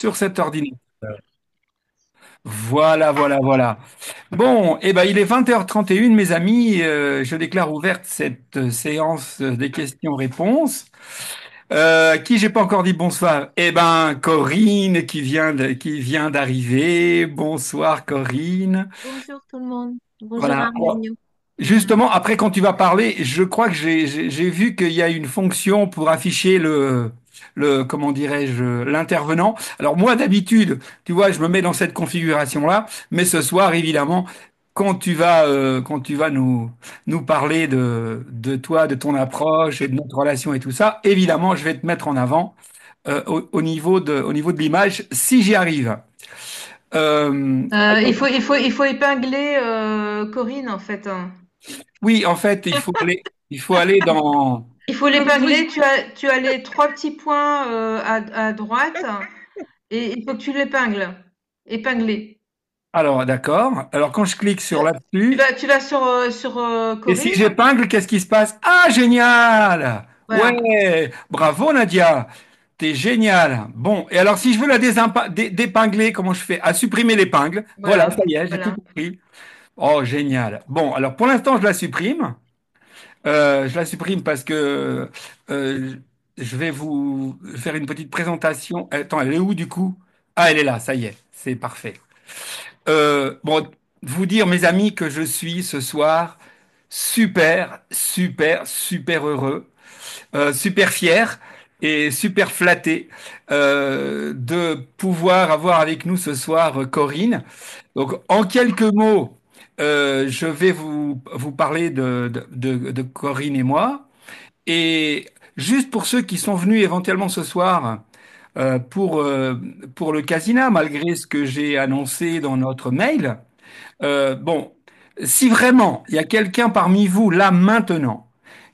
sur cet ordinateur. Voilà, voilà, voilà. Bon, eh ben, il est 20h31, mes amis. Je déclare ouverte cette séance des questions-réponses. Qui j'ai pas encore dit bonsoir? Eh ben, Corinne qui vient d'arriver. Bonsoir, Corinne. Bonjour tout le monde. Bonjour Voilà. Armenio. Justement, après, quand tu vas parler, je crois que j'ai vu qu'il y a une fonction pour afficher comment dirais-je, l'intervenant. Alors moi, d'habitude, tu vois, je me mets dans cette configuration-là, mais ce soir, évidemment, quand tu vas nous parler de toi, de ton approche et de notre relation et tout ça, évidemment, je vais te mettre en avant au niveau de l'image, si j'y arrive. Euh, Il faut épingler Corinne en fait, hein. oui, en fait, il faut aller dans Il faut comme vous. l'épingler. Tu as les trois petits points à droite et il faut que tu l'épingles. Épingler. Alors, d'accord. Alors, quand je clique sur là-dessus, Tu vas sur et si Corinne. j'épingle, qu'est-ce qui se passe? Ah, génial! Voilà. Ouais, bravo Nadia, t'es génial. Bon, et alors si je veux la dépingler, comment je fais? À supprimer l'épingle. Voilà, ça Voilà. y est, j'ai tout Voilà. compris. Oh, génial. Bon, alors pour l'instant, je la supprime. Je la supprime parce que euh, je vais vous faire une petite présentation. Attends, elle est où du coup? Ah, elle est là, ça y est, c'est parfait. Bon, vous dire, mes amis, que je suis ce soir super heureux, super fier et super flatté de pouvoir avoir avec nous ce soir Corinne. Donc, en quelques mots, je vais vous parler de Corinne et moi. Et juste pour ceux qui sont venus éventuellement ce soir pour le Casina, malgré ce que j'ai annoncé dans notre mail, bon, si vraiment il y a quelqu'un parmi vous là maintenant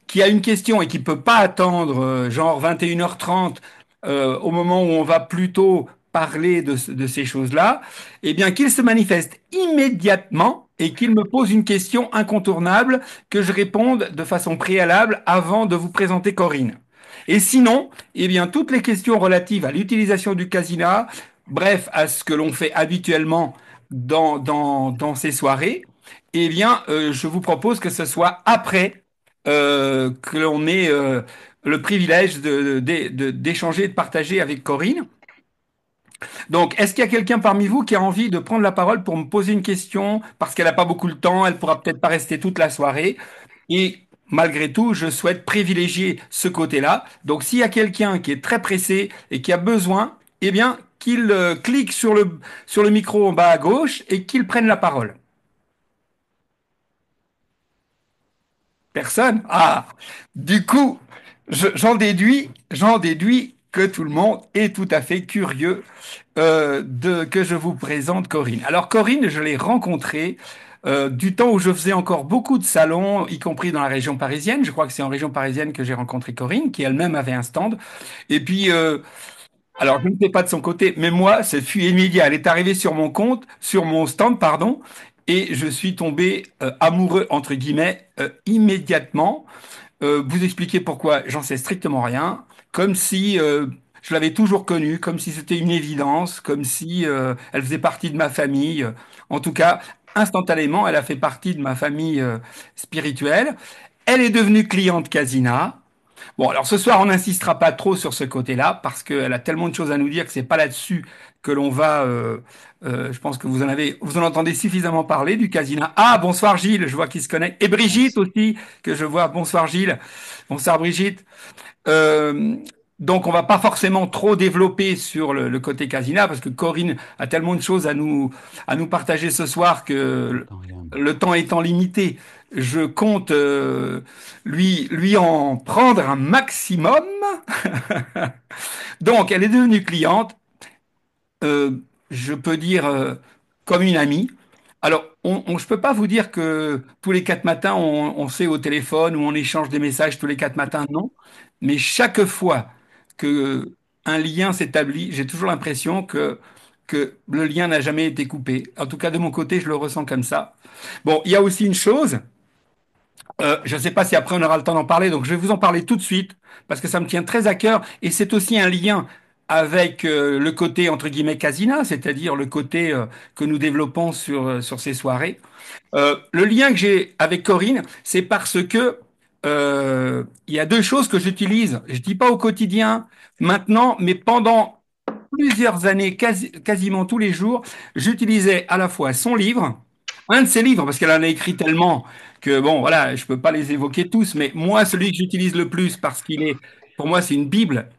qui a une question et qui peut pas attendre genre 21h30 au moment où on va plutôt parler de ces choses-là, eh bien qu'il se manifeste immédiatement et qu'il me pose une question incontournable que je réponde de façon préalable avant de vous présenter Corinne. Et sinon, eh bien toutes les questions relatives à l'utilisation du casina, bref, à ce que l'on fait habituellement dans ces soirées, eh bien, je vous propose que ce soit après que l'on ait le privilège d'échanger et de partager avec Corinne. Donc, est-ce qu'il y a quelqu'un parmi vous qui a envie de prendre la parole pour me poser une question parce qu'elle n'a pas beaucoup de temps, elle pourra peut-être pas rester toute la soirée et malgré tout, je souhaite privilégier ce côté-là. Donc, s'il y a quelqu'un qui est très pressé et qui a besoin, eh bien, qu'il clique sur le micro en bas à gauche et qu'il prenne la parole. Personne? Ah, du coup, j'en déduis que tout le monde est tout à fait curieux que je vous présente Corinne. Alors Corinne, je l'ai rencontrée du temps où je faisais encore beaucoup de salons, y compris dans la région parisienne. Je crois que c'est en région parisienne que j'ai rencontré Corinne, qui elle-même avait un stand. Et puis, alors, je ne sais pas de son côté, mais moi, ce fut immédiat. Elle est arrivée sur mon compte, sur mon stand, pardon, et je suis tombé amoureux, entre guillemets, immédiatement. Vous expliquer pourquoi, j'en sais strictement rien, comme si je l'avais toujours connue, comme si c'était une évidence, comme si elle faisait partie de ma famille. En tout cas, instantanément, elle a fait partie de ma famille spirituelle. Elle est devenue cliente Casina. Bon, alors ce soir, on n'insistera pas trop sur ce côté-là parce qu'elle a tellement de choses à nous dire que c'est pas là-dessus que l'on va. Je pense que vous en entendez suffisamment parler du Casina. Ah, bonsoir Gilles, je vois qu'il se connecte. Et Brigitte aussi, que je vois. Bonsoir Gilles. Bonsoir Brigitte. Euh, donc, on va pas forcément trop développer sur le côté Casina parce que Corinne a tellement de choses à nous partager ce soir que le temps étant limité, je compte lui en prendre un maximum. Donc, elle est devenue cliente, euh, je peux dire comme une amie. Alors, je peux pas vous dire que tous les 4 matins, on fait au téléphone ou on échange des messages tous les 4 matins, non. Mais chaque fois que un lien s'établit, j'ai toujours l'impression que le lien n'a jamais été coupé. En tout cas, de mon côté, je le ressens comme ça. Bon, il y a aussi une chose, je ne sais pas si après on aura le temps d'en parler, donc je vais vous en parler tout de suite, parce que ça me tient très à cœur, et c'est aussi un lien. avec le côté entre guillemets casina, c'est-à-dire le côté que nous développons sur ces soirées. Le lien que j'ai avec Corinne, c'est parce que il y a deux choses que j'utilise. Je dis pas au quotidien maintenant, mais pendant plusieurs années, quasiment tous les jours, j'utilisais à la fois son livre, un de ses livres, parce qu'elle en a écrit tellement que bon, voilà, je peux pas les évoquer tous, mais moi, celui que j'utilise le plus parce qu'il est, pour moi, c'est une Bible.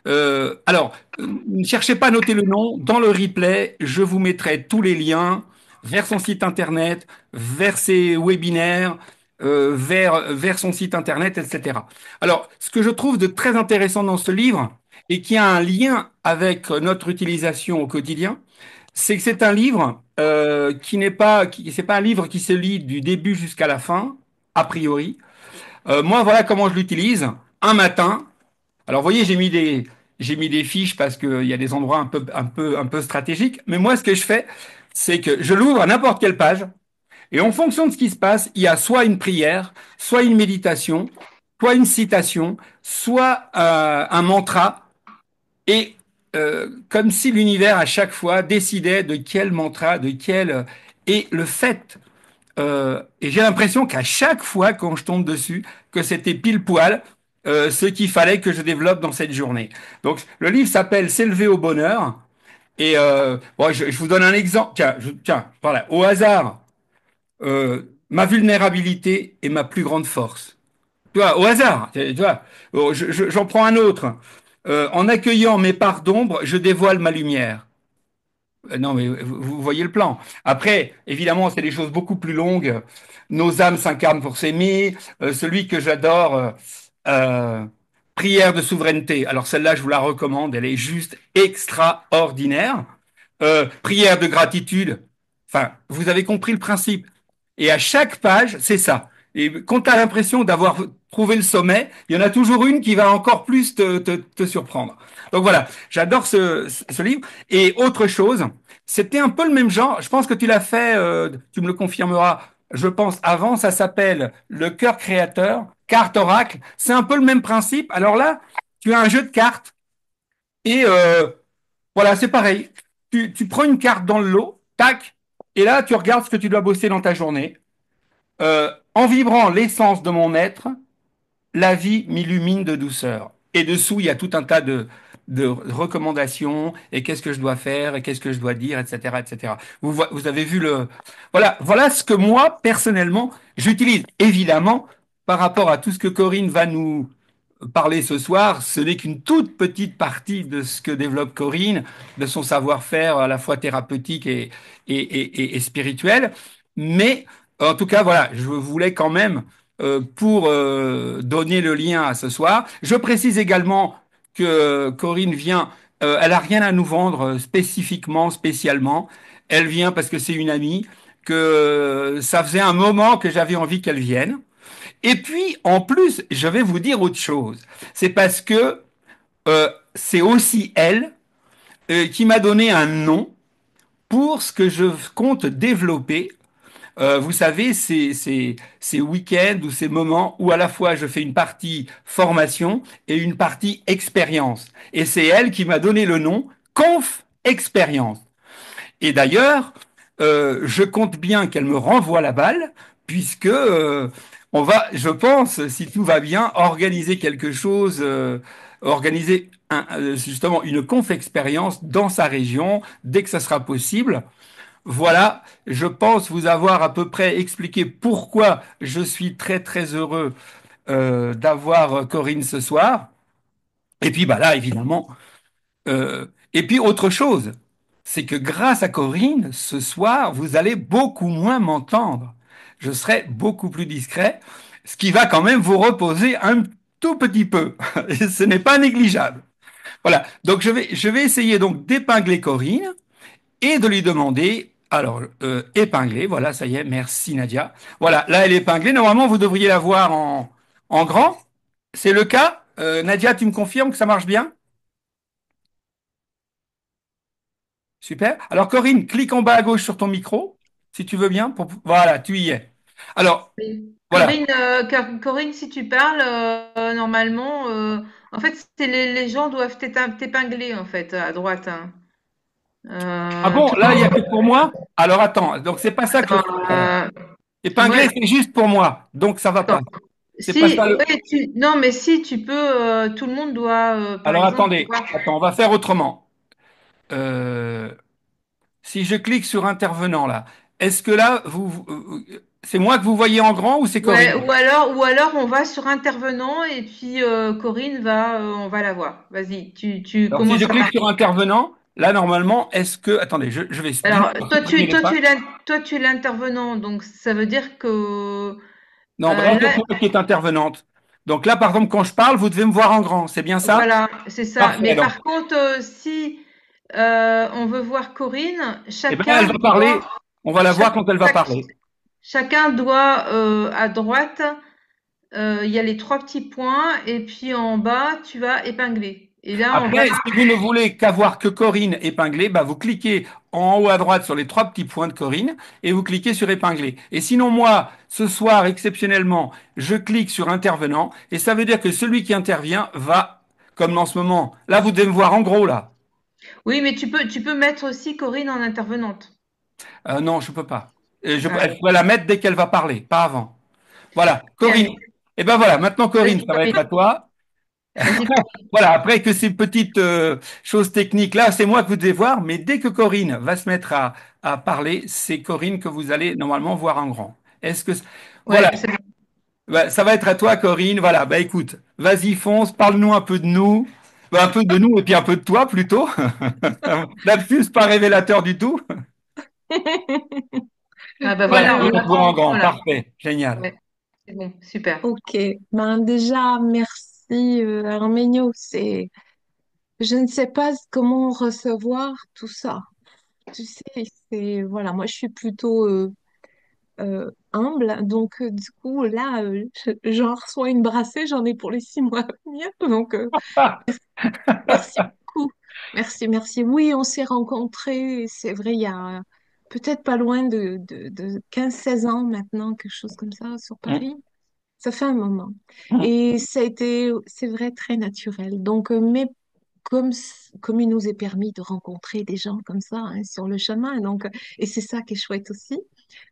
Ne cherchez pas à noter le nom. Dans le replay, je vous mettrai tous les liens vers son site internet, vers ses webinaires, vers son site internet, etc. Alors, ce que je trouve de très intéressant dans ce livre, et qui a un lien avec notre utilisation au quotidien, c'est que c'est un livre qui n'est pas, c'est pas un livre qui se lit du début jusqu'à la fin, a priori. Moi, voilà comment je l'utilise. Un matin, alors, vous voyez, j'ai mis des fiches parce qu'il y a des endroits un peu stratégiques. Mais moi, ce que je fais, c'est que je l'ouvre à n'importe quelle page. Et en fonction de ce qui se passe, il y a soit une prière, soit une méditation, soit une citation, soit un mantra. Et comme si l'univers, à chaque fois, décidait de quel mantra, de quel... Et le fait et j'ai l'impression qu'à chaque fois quand je tombe dessus, que c'était pile poil ce qu'il fallait que je développe dans cette journée. Donc le livre s'appelle S'élever au bonheur. Et bon, je vous donne un exemple. Tiens, voilà, au hasard, ma vulnérabilité est ma plus grande force. Tu vois, au hasard, tu vois. Oh, j'en prends un autre. En accueillant mes parts d'ombre, je dévoile ma lumière. Non, mais vous voyez le plan. Après, évidemment, c'est des choses beaucoup plus longues. Nos âmes s'incarnent pour s'aimer. Celui que j'adore, euh, Prière de souveraineté. Alors celle-là, je vous la recommande. Elle est juste extraordinaire. Prière de gratitude. Enfin, vous avez compris le principe. Et à chaque page, c'est ça. Et quand tu as l'impression d'avoir trouvé le sommet, il y en a toujours une qui va encore plus te surprendre. Donc voilà, j'adore ce livre. Et autre chose, c'était un peu le même genre. Je pense que tu l'as fait, tu me le confirmeras, je pense, avant. Ça s'appelle Le cœur créateur, carte oracle. C'est un peu le même principe. Alors là, tu as un jeu de cartes et voilà, c'est pareil. Tu prends une carte dans le lot, tac, et là, tu regardes ce que tu dois bosser dans ta journée. En vibrant l'essence de mon être, la vie m'illumine de douceur. Et dessous, il y a tout un tas de recommandations et qu'est-ce que je dois faire et qu'est-ce que je dois dire, etc., etc. Vous avez vu le... Voilà, voilà ce que moi, personnellement, j'utilise. Évidemment, par rapport à tout ce que Corinne va nous parler ce soir, ce n'est qu'une toute petite partie de ce que développe Corinne, de son savoir-faire à la fois thérapeutique et spirituel. Mais en tout cas, voilà, je voulais quand même, pour donner le lien à ce soir. Je précise également que Corinne vient, elle a rien à nous vendre spécifiquement, spécialement. Elle vient parce que c'est une amie, que ça faisait un moment que j'avais envie qu'elle vienne. Et puis, en plus, je vais vous dire autre chose. C'est parce que c'est aussi elle qui m'a donné un nom pour ce que je compte développer. Vous savez, ces week-ends ou ces moments où à la fois je fais une partie formation et une partie expérience. Et c'est elle qui m'a donné le nom Conf Expérience. Et d'ailleurs, je compte bien qu'elle me renvoie la balle, puisque on va, je pense, si tout va bien, organiser quelque chose, organiser justement une conf expérience dans sa région dès que ça sera possible. Voilà, je pense vous avoir à peu près expliqué pourquoi je suis très très heureux d'avoir Corinne ce soir. Et puis bah là, évidemment, et puis autre chose, c'est que grâce à Corinne, ce soir, vous allez beaucoup moins m'entendre. Je serai beaucoup plus discret, ce qui va quand même vous reposer un tout petit peu. Et ce n'est pas négligeable. Voilà. Donc je vais essayer donc d'épingler Corinne et de lui demander, alors épingler, voilà, ça y est, merci Nadia. Voilà, là elle est épinglée. Normalement, vous devriez la voir en grand. C'est le cas. Nadia, tu me confirmes que ça marche bien? Super. Alors Corinne, clique en bas à gauche sur ton micro, si tu veux bien. Voilà, tu y es. Alors, Oui. Voilà. Corinne, si tu parles, normalement, en fait, les gens doivent t'épingler, en fait, à droite, hein. Ah bon, là, il n'y a Toi, que pour moi? Alors attends, donc c'est pas ça que je comprends. euh, moi, Épinglé, c'est juste pour moi, donc ça va attends, pas. C'est pas si, ça le... ouais, non, mais si tu peux, tout le monde doit, par Alors exemple, attendez, attends, on va faire autrement. Euh, Si je clique sur intervenant là, est-ce que là, c'est moi que vous voyez en grand ou c'est ouais, Corinne? ou alors on va sur intervenant et puis Corinne on va la voir. Vas-y, tu Alors si je commences à clique parler. sur intervenant, là normalement, est-ce que... Attendez, je vais d'une Alors, part supprimer les pages. toi, tu es l'intervenant, donc ça veut dire que Non, bah là, c'est là, toi qui es intervenante. Donc là, par exemple, quand je parle, vous devez me voir en grand, c'est bien ça? voilà, c'est ça. Mais Parfait, donc. par contre, si on veut voir Corinne, Eh bien, elle va parler, on va la voir chaque, quand elle va chaque- parler. chacun doit à droite, il y a les trois petits points, et puis en bas, tu vas épingler. Et là, on va. Après, si vous ne voulez qu'avoir que Corinne épinglée, bah vous cliquez en haut à droite sur les trois petits points de Corinne et vous cliquez sur épingler. Et sinon, moi, ce soir, exceptionnellement, je clique sur intervenant et ça veut dire que celui qui intervient va, comme en ce moment, là, vous devez me voir en gros, là. Oui, mais tu peux mettre aussi Corinne en intervenante. Non, je peux pas. Ah, Elle pourrait la mettre dès qu'elle va parler, pas avant. Voilà, bien. Corinne. Et ben voilà, maintenant Corinne, Vas-y, ça va être Corinne. à toi. Vas-y, Corinne. Voilà, après que ces petites choses techniques là, c'est moi que vous devez voir, mais dès que Corinne va se mettre à parler, c'est Corinne que vous allez normalement voir en grand. Est-ce que voilà, Ouais, c'est bon. bah, ça va être à toi, Corinne. Voilà, bah écoute, vas-y, fonce, parle-nous un peu de nous. Bah, un peu de nous et puis un peu de toi plutôt. Lapsus pas révélateur du tout. Ah bah Voilà, voilà, et on on te voit en attend. grand, Voilà. parfait, génial. Ouais, c'est bon, super. Ok, ben déjà, merci Arménio. Je ne sais pas comment recevoir tout ça. Tu sais, voilà, moi je suis plutôt humble, donc du coup là, j'en reçois une brassée, j'en ai pour les 6 mois à venir, donc Ah, merci beaucoup. Merci, merci. Oui, on s'est rencontrés, c'est vrai, il y a peut-être pas loin de 15 16 ans maintenant, quelque chose comme ça, sur hum, Paris. Ça fait un moment. hum, Et ça a été, c'est vrai, très naturel. Donc, mais comme il nous est permis de rencontrer des gens comme ça hein, sur le chemin, donc, et c'est ça qui est chouette aussi.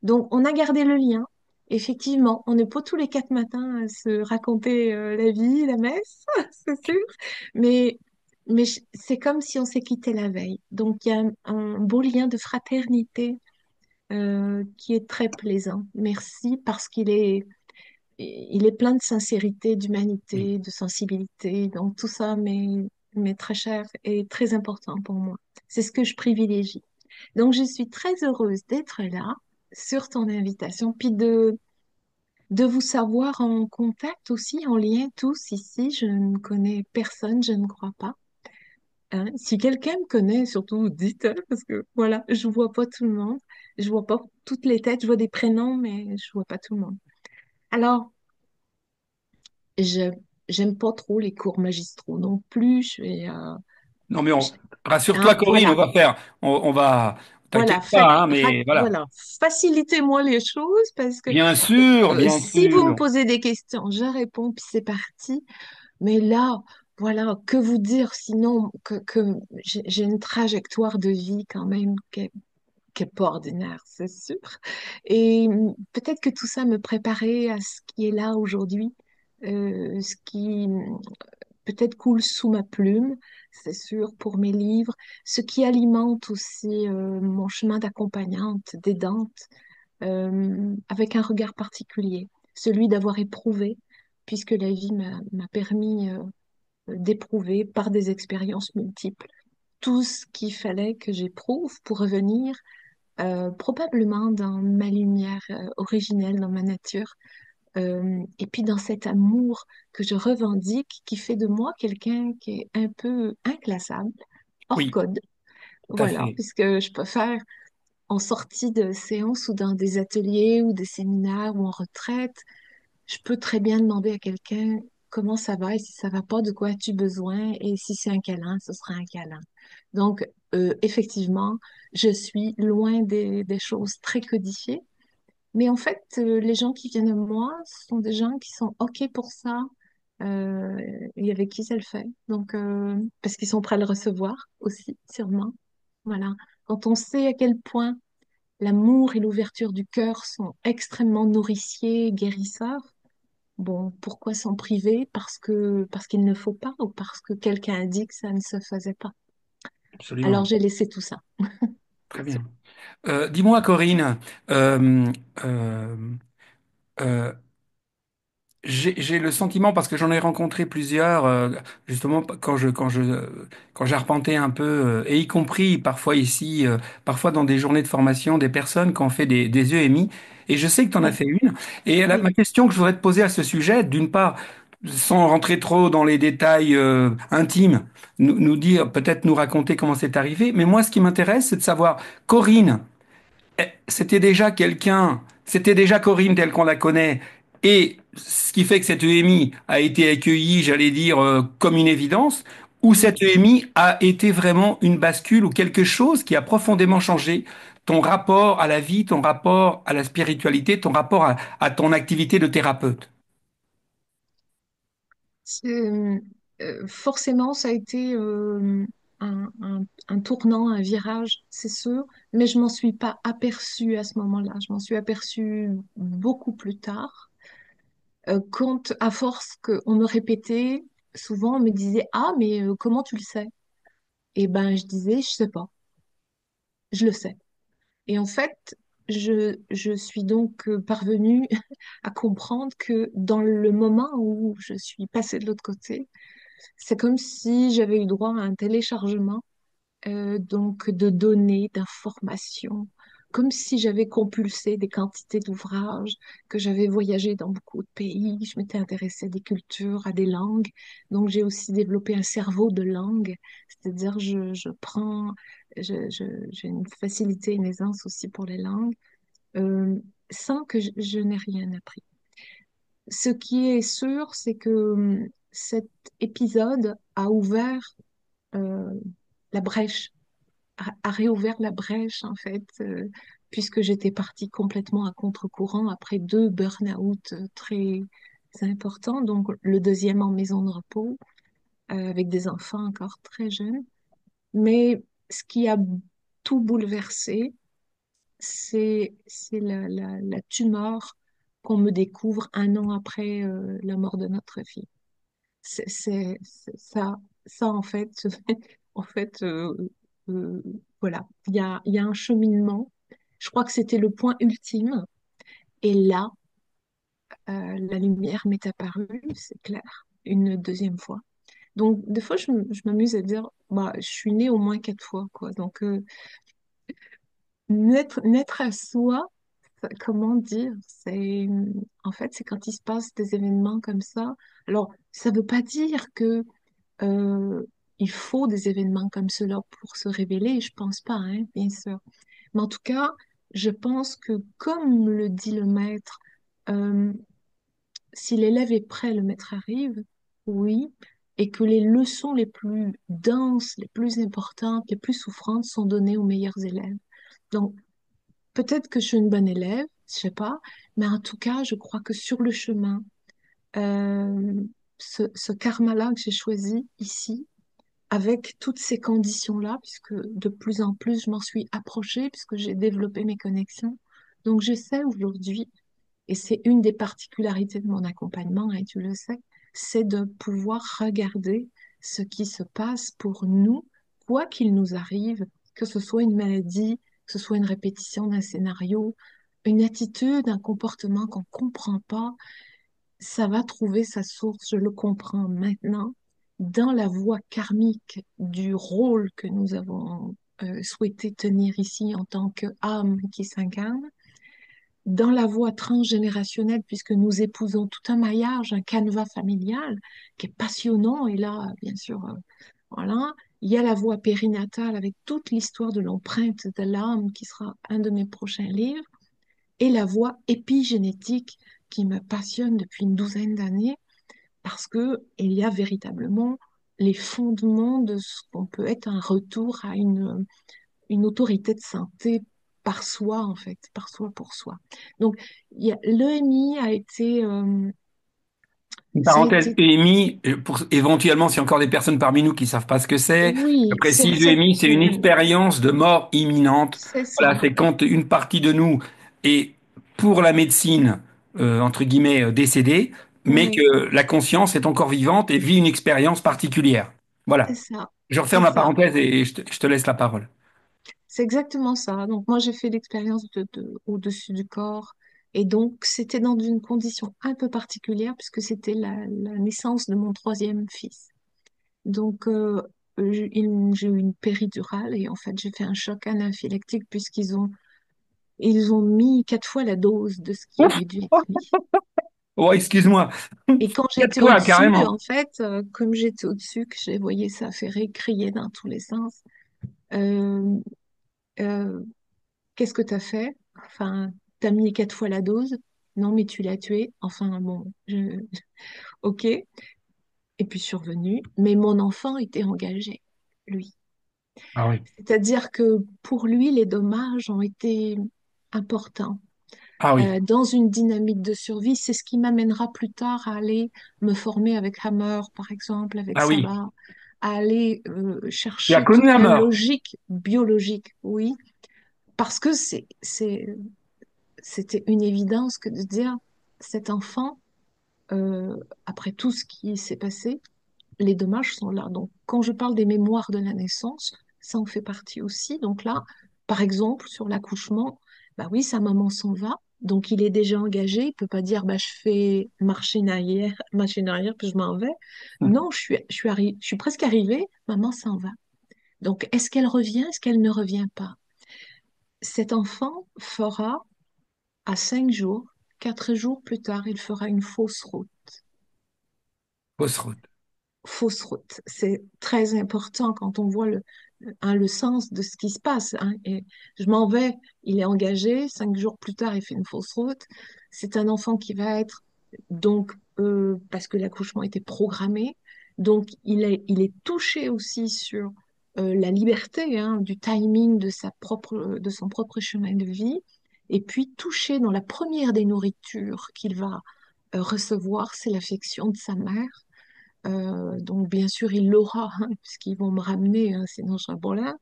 Donc, on a gardé le lien. Effectivement, on n'est pas tous les 4 matins à se raconter la vie, la messe, c'est sûr. Mais, mais c'est comme si on s'est quitté la veille. Donc, il y a un beau lien de fraternité qui est très plaisant. Merci parce il est plein de sincérité, oui, d'humanité, de sensibilité. Donc tout ça m'est très cher et très important pour moi. C'est ce que je privilégie. Donc je suis très heureuse d'être là sur ton invitation, puis de vous savoir en contact aussi, en lien tous ici. Je ne connais personne, je ne crois pas. Hein. Si quelqu'un me connaît, surtout dites-le, parce que voilà, je vois pas tout le monde. Je vois pas toutes les têtes, je vois des prénoms, mais je vois pas tout le monde. Alors, Je j'aime pas trop les cours magistraux non plus. non mais Je- rassure-toi, hein, Corinne, voilà, on va, voilà, t'inquiète pas, hein, mais voilà. voilà. Facilitez-moi les choses parce que Bien si vous me sûr. posez des questions, je réponds puis c'est parti. Mais là, voilà, que vous dire sinon que j'ai une trajectoire de vie quand même qui est pas ordinaire, c'est sûr. Et peut-être que tout ça me préparait à ce qui est là aujourd'hui, ce qui peut-être coule sous ma plume, c'est sûr, pour mes livres, ce qui alimente aussi mon chemin d'accompagnante, d'aidante, avec un regard particulier, celui d'avoir éprouvé, puisque la vie m'a permis d'éprouver par des expériences multiples tout ce qu'il fallait que j'éprouve pour revenir probablement dans ma lumière originelle, dans ma nature, et puis dans cet amour que je revendique, qui fait de moi quelqu'un qui est un peu inclassable, hors Oui, code. tout à Voilà, fait. puisque je peux faire en sortie de séance ou dans des ateliers ou des séminaires ou en retraite, je peux très bien demander à quelqu'un comment ça va et si ça va pas, de quoi as-tu besoin et si c'est un câlin, ce sera un câlin. Donc, effectivement, je suis loin des choses très codifiées Mais en fait, les gens qui viennent à moi sont des gens qui sont OK pour ça euh, et avec qui ça le fait. Donc, parce qu'ils sont prêts à le recevoir aussi, sûrement. Voilà. Quand on sait à quel point l'amour et l'ouverture du cœur sont extrêmement nourriciers, guérisseurs, bon, pourquoi s'en priver? Parce qu'il ne faut pas ou parce que quelqu'un a dit que ça ne se faisait pas. Alors, Absolument. j'ai laissé tout ça, Très bien bien. sûr. Dis-moi, Corinne, euh, euh, euh, j'ai le sentiment, parce que j'en ai rencontré plusieurs, justement quand j'arpentais un peu, et y compris parfois ici, parfois dans des journées de formation, des personnes qui ont fait des EMI, et je sais que tu en as Oui, fait une. Et ma oui. question que je voudrais te poser à ce sujet, d'une part, sans rentrer trop dans les détails intimes, nous dire, peut-être nous raconter comment c'est arrivé, mais moi, ce qui m'intéresse, c'est de savoir, Corinne, c'était déjà Corinne telle qu'on la connaît, et ce qui fait que cette EMI a été accueillie, j'allais dire, comme une évidence, ou Mm. cette EMI a été vraiment une bascule ou quelque chose qui a profondément changé ton rapport à la vie, ton rapport à la spiritualité, ton rapport à ton activité de thérapeute. Forcément, ça a été un tournant, un virage, c'est sûr, mais je m'en suis pas aperçue à ce moment-là. Je m'en suis aperçue beaucoup plus tard, quand, à force qu'on me répétait, souvent on me disait, ah, mais comment tu le sais? Et ben, je disais, je sais pas, je le sais. Et en fait, je suis donc parvenue à comprendre que dans le moment où je suis passée de l'autre côté, c'est comme si j'avais eu droit à un téléchargement donc de données, d'informations, comme si j'avais compulsé des quantités d'ouvrages, que j'avais voyagé dans beaucoup de pays, je m'étais intéressée à des cultures, à des langues. Donc j'ai aussi développé un cerveau de langue, c'est-à-dire je prends, j'ai une facilité, une aisance aussi pour les langues, euh, sans que je n'ai rien appris. Ce qui est sûr, c'est que cet épisode a ouvert euh, la brèche, a réouvert la brèche en fait, puisque j'étais partie complètement à contre-courant après deux burn-out très importants, donc le deuxième en maison de repos, avec des enfants encore très jeunes. Mais ce qui a tout bouleversé, c'est la tumeur qu'on me découvre un an après la mort de notre fille. Ça, ça en fait, en fait, euh, voilà, il y a un cheminement. Je crois que c'était le point ultime. Et là, la lumière m'est apparue, c'est clair, une deuxième fois. Donc, des fois, je m'amuse à dire, bah, je suis née au moins quatre fois, quoi. Donc, naître à soi, comment dire, en fait, c'est quand il se passe des événements comme ça. Alors, ça veut pas dire que Euh, il faut des événements comme cela pour se révéler, je pense pas, hein, bien sûr. Mais en tout cas, je pense que comme le dit le maître, euh, si l'élève est prêt, le maître arrive, oui, et que les leçons les plus denses, les plus importantes, les plus souffrantes sont données aux meilleurs élèves. Donc, peut-être que je suis une bonne élève, je sais pas, mais en tout cas, je crois que sur le chemin, euh, ce karma-là que j'ai choisi ici, avec toutes ces conditions-là, puisque de plus en plus je m'en suis approchée, puisque j'ai développé mes connexions. Donc je sais aujourd'hui, et c'est une des particularités de mon accompagnement, et tu le sais, c'est de pouvoir regarder ce qui se passe pour nous, quoi qu'il nous arrive, que ce soit une maladie, que ce soit une répétition d'un scénario, une attitude, un comportement qu'on comprend pas, ça va trouver sa source, je le comprends maintenant, dans la voie karmique du rôle que nous avons souhaité tenir ici en tant qu'âme qui s'incarne, dans la voie transgénérationnelle, puisque nous épousons tout un maillage, un canevas familial qui est passionnant, et là, bien sûr, voilà. Il y a la voie périnatale avec toute l'histoire de l'empreinte de l'âme qui sera un de mes prochains livres et la voie épigénétique qui me passionne depuis une douzaine d'années parce que il y a véritablement les fondements de ce qu'on peut être un retour à une autorité de santé par soi, en fait, par soi pour soi. Donc, l'EMI a été, Une ça a parenthèse, été, EMI, pour éventuellement, s'il y a encore des personnes parmi nous qui savent pas ce que c'est, je oui, précise, EMI, c'est une expérience de mort imminente. c'est Voilà, ça, c'est quand une partie de nous est pour la médecine, entre guillemets, décédée, mais oui, que la conscience est encore vivante et vit une expérience particulière. c'est Voilà. ça, Je c'est referme la ça. parenthèse et je te laisse la parole. C'est exactement ça. Donc moi, j'ai fait l'expérience de au-dessus du corps. Et donc, c'était dans une condition un peu particulière puisque c'était la naissance de mon troisième fils. Donc, j'ai eu une péridurale et en fait, j'ai fait un choc anaphylactique ils ont mis 4 fois la dose de ce qui aurait dû être mis. Oh, excuse-moi. Et quand Quatre j'étais fois, au-dessus, carrément. en fait, comme j'étais au-dessus, que j'ai voyé ça faire crier dans tous les sens, euh, euh, qu'est-ce que t'as fait? Enfin, t'as mis 4 fois la dose? Non, mais tu l'as tué. Enfin, bon, ok. Et puis survenu, mais mon enfant était engagé, lui. Ah oui. C'est-à-dire que pour lui, les dommages ont été importants. Ah oui. Dans une dynamique de survie, c'est ce qui m'amènera plus tard à aller me former avec Hammer, par exemple, avec Ah oui. Sabat, à aller Tu as chercher connu toute la la mort. logique biologique, oui, parce que c'était une évidence que de dire cet enfant, euh, après tout ce qui s'est passé, les dommages sont là. Donc, quand je parle des mémoires de la naissance, ça en fait partie aussi. Donc là, par exemple, sur l'accouchement, bah oui, sa maman s'en va. Donc, il est déjà engagé. Il peut pas dire, bah, je fais machine arrière, puis je m'en vais. Non, je suis presque arrivée. Maman s'en va. Donc, est-ce qu'elle revient? Est-ce qu'elle ne revient pas? Cet enfant fera à 5 jours, 4 jours plus tard, il fera une fausse route. Fausse route. Fausse route. C'est très important quand on voit le sens de ce qui se passe, hein. Et je m'en vais, il est engagé, 5 jours plus tard, il fait une fausse route. C'est un enfant qui va être, donc, parce que l'accouchement était programmé, donc il est touché aussi sur la liberté, hein, du timing de son propre chemin de vie, et puis touché dans la première des nourritures qu'il va recevoir, c'est l'affection de sa mère. Donc, bien sûr, il l'aura, hein, puisqu'ils vont me ramener, hein, sinon je serai pas là.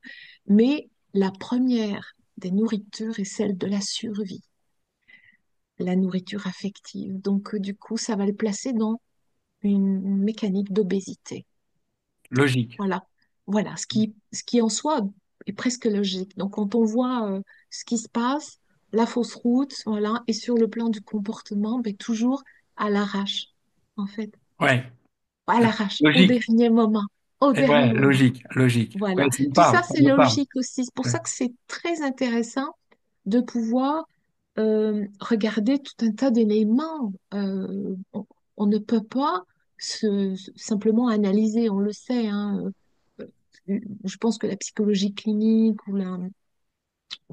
Mais la première des nourritures est celle de la survie, la nourriture affective. Donc, du coup, ça va le placer dans une mécanique d'obésité. Logique. Voilà. Voilà, ce qui en soi est presque logique. Donc, quand on voit ce qui se passe, la fausse route, voilà, et sur le plan du comportement, ben, toujours à l'arrache, en fait. Ouais. À l'arrache, au Logique. dernier moment, au dernier Ouais, moment. logique, logique. Ouais, Voilà. ça me Tout parle, ça, ça c'est me parle. logique aussi. C'est pour Ouais. ça que c'est très intéressant de pouvoir regarder tout un tas d'éléments. On ne peut pas simplement analyser, on le sait, hein. Je pense que la psychologie clinique ou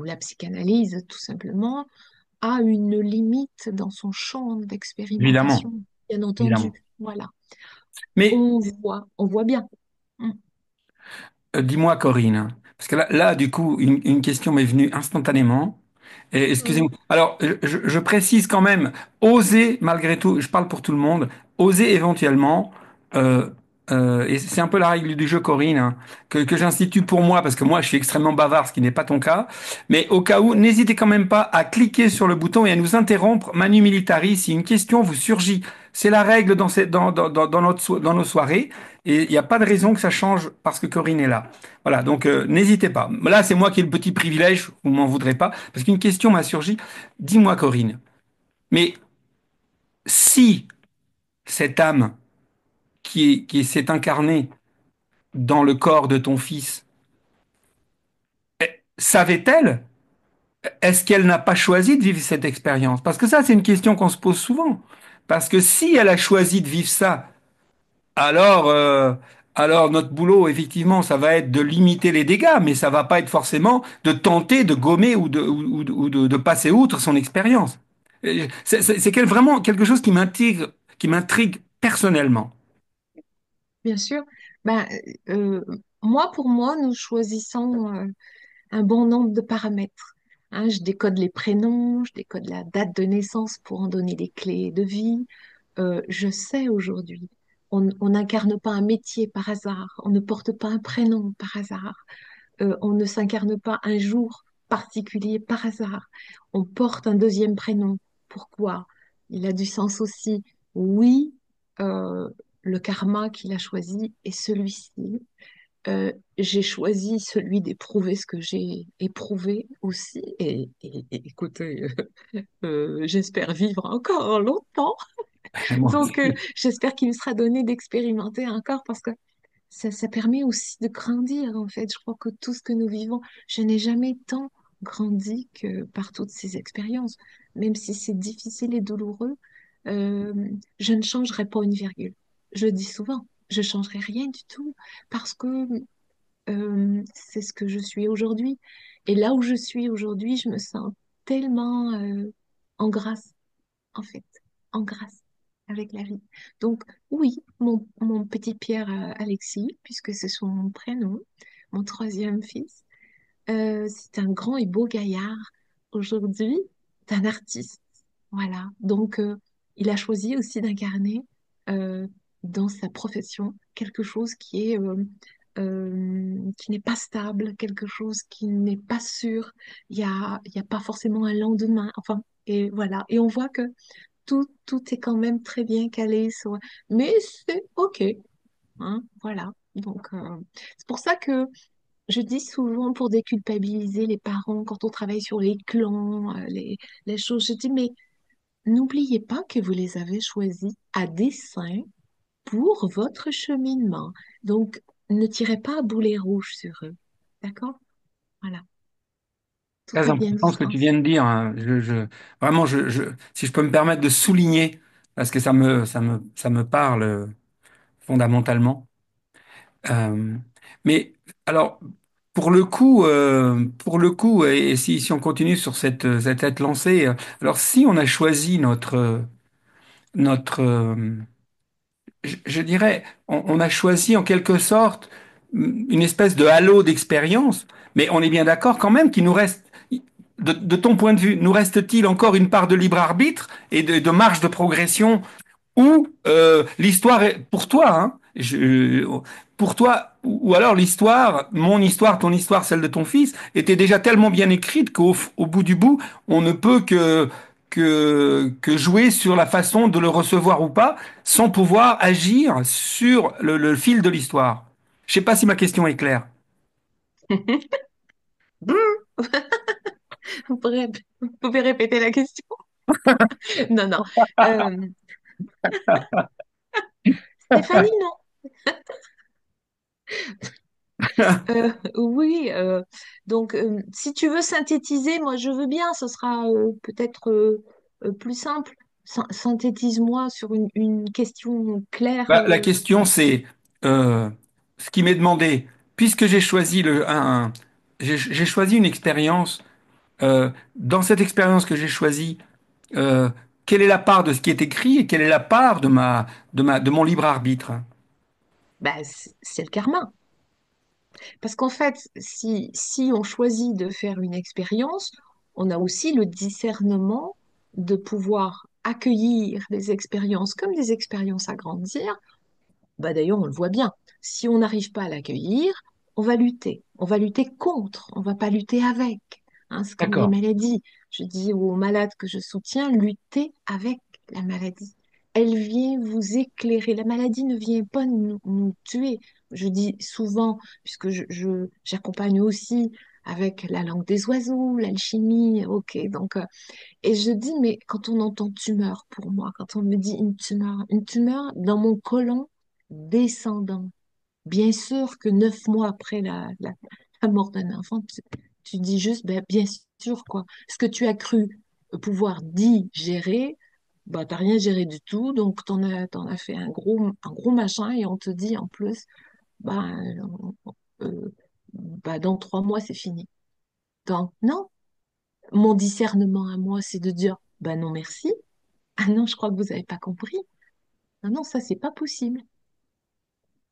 la psychanalyse, tout simplement, a une limite dans son champ Évidemment, d'expérimentation, bien entendu. évidemment. Voilà. Mais On voit bien. Mm. dis-moi, Corinne, parce que là, du coup, une question m'est venue instantanément. Et Oui. excusez-moi. Alors, je précise quand même, oser, malgré tout, je parle pour tout le monde, oser éventuellement, euh, et c'est un peu la règle du jeu, Corinne, hein, que j'institue pour moi, parce que moi, je suis extrêmement bavard, ce qui n'est pas ton cas. Mais au cas où, n'hésitez quand même pas à cliquer sur le bouton et à nous interrompre manu militari si une question vous surgit. C'est la règle dans nos soirées, et il n'y a pas de raison que ça change parce que Corinne est là. Voilà, donc n'hésitez pas. Là, c'est moi qui ai le petit privilège, vous m'en voudrez pas, parce qu'une question m'a surgi. Dis-moi, Corinne, mais si cette âme qui s'est incarnée dans le corps de ton fils, savait-elle? Est-ce qu'elle n'a pas choisi de vivre cette expérience? Parce que ça, c'est une question qu'on se pose souvent. Parce que si elle a choisi de vivre ça, alors, alors notre boulot, effectivement, ça va être de limiter les dégâts, mais ça va pas être forcément de tenter de gommer ou de passer outre son expérience. Vraiment quelque chose qui m'intrigue personnellement. Bien sûr. Ben, euh, pour moi, nous choisissons un bon nombre de paramètres. Hein, je décode les prénoms, je décode la date de naissance pour en donner les clés de vie. Je sais aujourd'hui, on n'incarne pas un métier par hasard, on ne porte pas un prénom par hasard, on ne s'incarne pas un jour particulier par hasard. On porte un deuxième prénom. Pourquoi? Il a du sens aussi. Oui, le karma qu'il a choisi est celui-ci. J'ai choisi celui d'éprouver ce que j'ai éprouvé aussi. Et écoutez, j'espère vivre encore longtemps. Moi Donc, aussi. j'espère qu'il me sera donné d'expérimenter encore parce que ça permet aussi de grandir, en fait. Je crois que tout ce que nous vivons, je n'ai jamais tant grandi que par toutes ces expériences. Même si c'est difficile et douloureux, euh, je ne changerai pas une virgule. Je dis souvent, je changerai rien du tout parce que c'est ce que je suis aujourd'hui. Et là où je suis aujourd'hui, je me sens tellement en grâce, en fait, en grâce avec la vie. Donc oui, mon petit Pierre Alexis, puisque c'est son prénom, mon troisième fils, c'est un grand et beau gaillard aujourd'hui, c'est un artiste. Voilà. Donc il a choisi aussi d'incarner euh, dans sa profession quelque chose qui n'est pas stable, quelque chose qui n'est pas sûr. Il y a pas forcément un lendemain. Enfin, et voilà. Et on voit que tout est quand même très bien calé sur... Mais c'est OK, hein, voilà. Donc, c'est pour ça que je dis souvent pour déculpabiliser les parents quand on travaille sur les clans, les choses, je dis, mais n'oubliez pas que vous les avez choisis à dessein pour votre cheminement. Donc, ne tirez pas à boulet rouge sur eux. D'accord? Voilà. Tout Très a bien du important ce que tu sens. viens de dire, hein. Vraiment, si je peux me permettre de souligner, parce que ça me parle fondamentalement. Euh, mais alors, pour le coup, et si on continue sur cette lancée, alors si on a choisi notre, je dirais, on a choisi en quelque sorte une espèce de halo d'expérience, mais on est bien d'accord quand même qu'il nous reste, de ton point de vue, nous reste-t-il encore une part de libre arbitre et de marge de progression ou l'histoire est pour toi, hein, pour toi, ou alors l'histoire, mon histoire, ton histoire, celle de ton fils, était déjà tellement bien écrite qu'au bout du bout, on ne peut que jouer sur la façon de le recevoir ou pas, sans pouvoir agir sur le fil de l'histoire. Je sais pas si ma question est claire. Vous pouvez répéter la question? Non, non. Euh, Stéphanie, non? Oui, donc si tu veux synthétiser, moi je veux bien, ce sera peut-être plus simple. Synthétise-moi sur une question claire. La question, c'est euh, ce qui m'est demandé, puisque j'ai choisi une expérience. Dans cette expérience que j'ai choisie, euh, quelle est la part de ce qui est écrit et quelle est la part de mon libre arbitre? Bah, c'est le karma. Parce qu'en fait, si on choisit de faire une expérience, on a aussi le discernement de pouvoir accueillir les expériences comme des expériences à grandir. Bah d'ailleurs, on le voit bien. Si on n'arrive pas à l'accueillir, on va lutter. On va lutter contre. On va pas lutter avec. Hein, c'est comme les D'accord. maladies. Je dis aux malades que je soutiens, luttez avec la maladie. Elle vient vous éclairer. La maladie ne vient pas nous tuer. Je dis souvent, puisque j'accompagne aussi avec la langue des oiseaux, l'alchimie, ok. Donc, et je dis, mais quand on entend tumeur pour moi, quand on me dit une tumeur dans mon côlon descendant, bien sûr que 9 mois après la mort d'un enfant, tu dis juste, ben, bien sûr, quoi. Ce que tu as cru pouvoir digérer, bah, t'as rien géré du tout, donc t'en as fait un gros machin et on te dit en plus, bah, euh, bah, dans 3 mois, c'est fini. Donc, non, mon discernement à moi, c'est de dire, bah non, merci. Ah non, je crois que vous n'avez pas compris. Non, non, ça, c'est pas possible.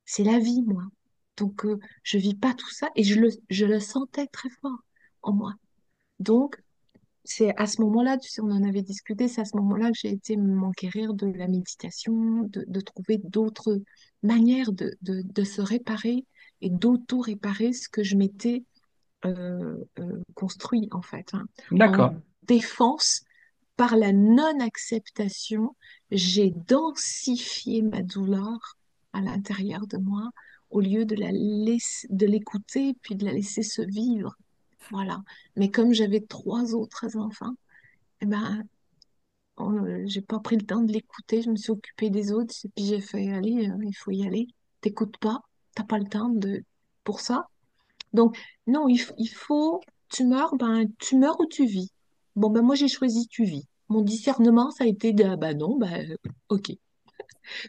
C'est la vie, moi. Donc, je vis pas tout ça et je le sentais très fort en moi. Donc, c'est à ce moment-là, tu sais, on en avait discuté, c'est à ce moment-là que j'ai été m'enquérir de la méditation, de trouver d'autres manières de se réparer et d'auto-réparer ce que je m'étais construit, en fait, hein. En D'accord. défense, par la non-acceptation, j'ai densifié ma douleur à l'intérieur de moi au lieu de l'écouter puis de la laisser se vivre. Voilà. Mais comme j'avais trois autres enfants, eh ben, j'ai pas pris le temps de l'écouter. Je me suis occupée des autres et puis j'ai fait, allez, il faut y aller. T'écoutes pas, t'as pas le temps pour ça. Donc, non, il faut, tu meurs ou tu vis. Bon, ben moi, j'ai choisi tu vis. Mon discernement, ça a été de, ah ben non, ok.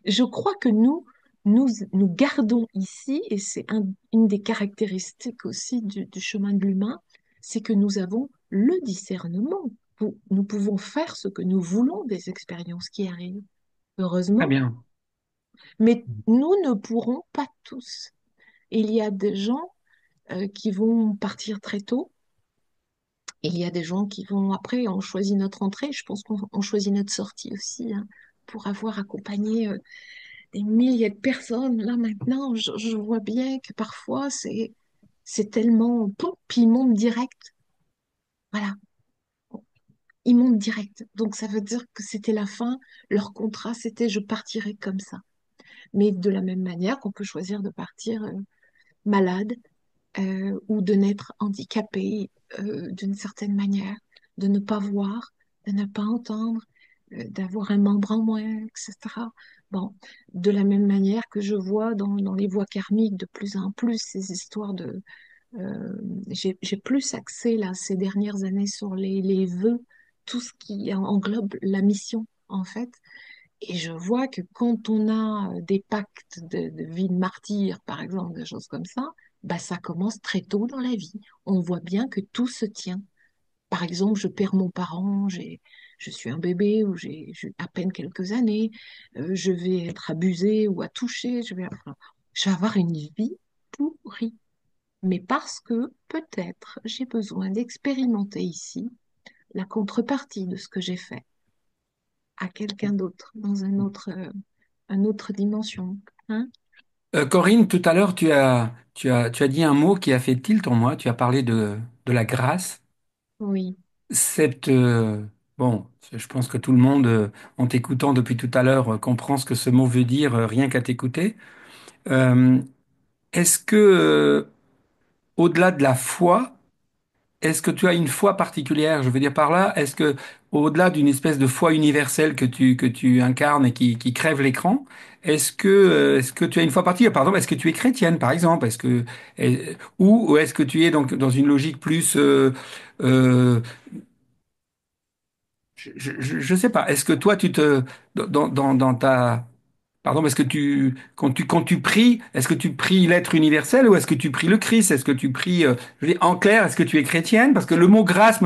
Je crois que nous gardons ici, et c'est une des caractéristiques aussi du chemin de l'humain, c'est que nous avons le discernement. Nous pouvons faire ce que nous voulons des expériences qui arrivent, Très heureusement, bien. mais nous ne pourrons pas tous. Il y a des gens qui vont partir très tôt. Il y a des gens qui vont, après, on choisit notre entrée, je pense qu'on choisit notre sortie aussi, hein, pour avoir accompagné des milliers de personnes. Là, maintenant, je vois bien que parfois, c'est tellement, puis ils montent direct. Voilà, ils montent direct. Donc, ça veut dire que c'était la fin. Leur contrat, c'était je partirai comme ça. Mais de la même manière qu'on peut choisir de partir malade, ou de naître handicapé d'une certaine manière, de ne pas voir, de ne pas entendre, d'avoir un membre en moins, etc. Bon, de la même manière que je vois dans les voies karmiques de plus en plus ces histoires de... j'ai plus axé là ces dernières années sur les vœux, tout ce qui englobe la mission en fait. Et je vois que quand on a des pactes de vie de martyr, par exemple, des choses comme ça, bah, ça commence très tôt dans la vie. On voit bien que tout se tient. Par exemple, je perds mon parent, je suis un bébé ou j'ai à peine quelques années, je vais être abusée ou à toucher, enfin, je vais avoir une vie pourrie. Mais parce que peut-être j'ai besoin d'expérimenter ici la contrepartie de ce que j'ai fait à quelqu'un d'autre, dans une autre dimension. Hein? Corinne, tout à l'heure, tu as dit un mot qui a fait tilt en moi. Tu as parlé de la grâce. Oui, Cette, bon, je pense que tout le monde, en t'écoutant depuis tout à l'heure, comprend ce que ce mot veut dire rien qu'à t'écouter. Euh, est-ce que, au-delà de la foi, est-ce que tu as une foi particulière? Je veux dire par là, est-ce que au-delà d'une espèce de foi universelle que tu incarnes et qui crève l'écran, est-ce que tu as une foi particulière? Pardon, est-ce que tu es chrétienne, par exemple? Ou est-ce que tu es donc dans une logique plus euh, je sais pas. Est-ce que toi, dans ta, pardon, est-ce que quand tu pries, est-ce que tu pries l'être universel ou est-ce que tu pries le Christ? Est-ce que tu pries, je veux dire, en clair, est-ce que tu es chrétienne? Parce que le mot grâce,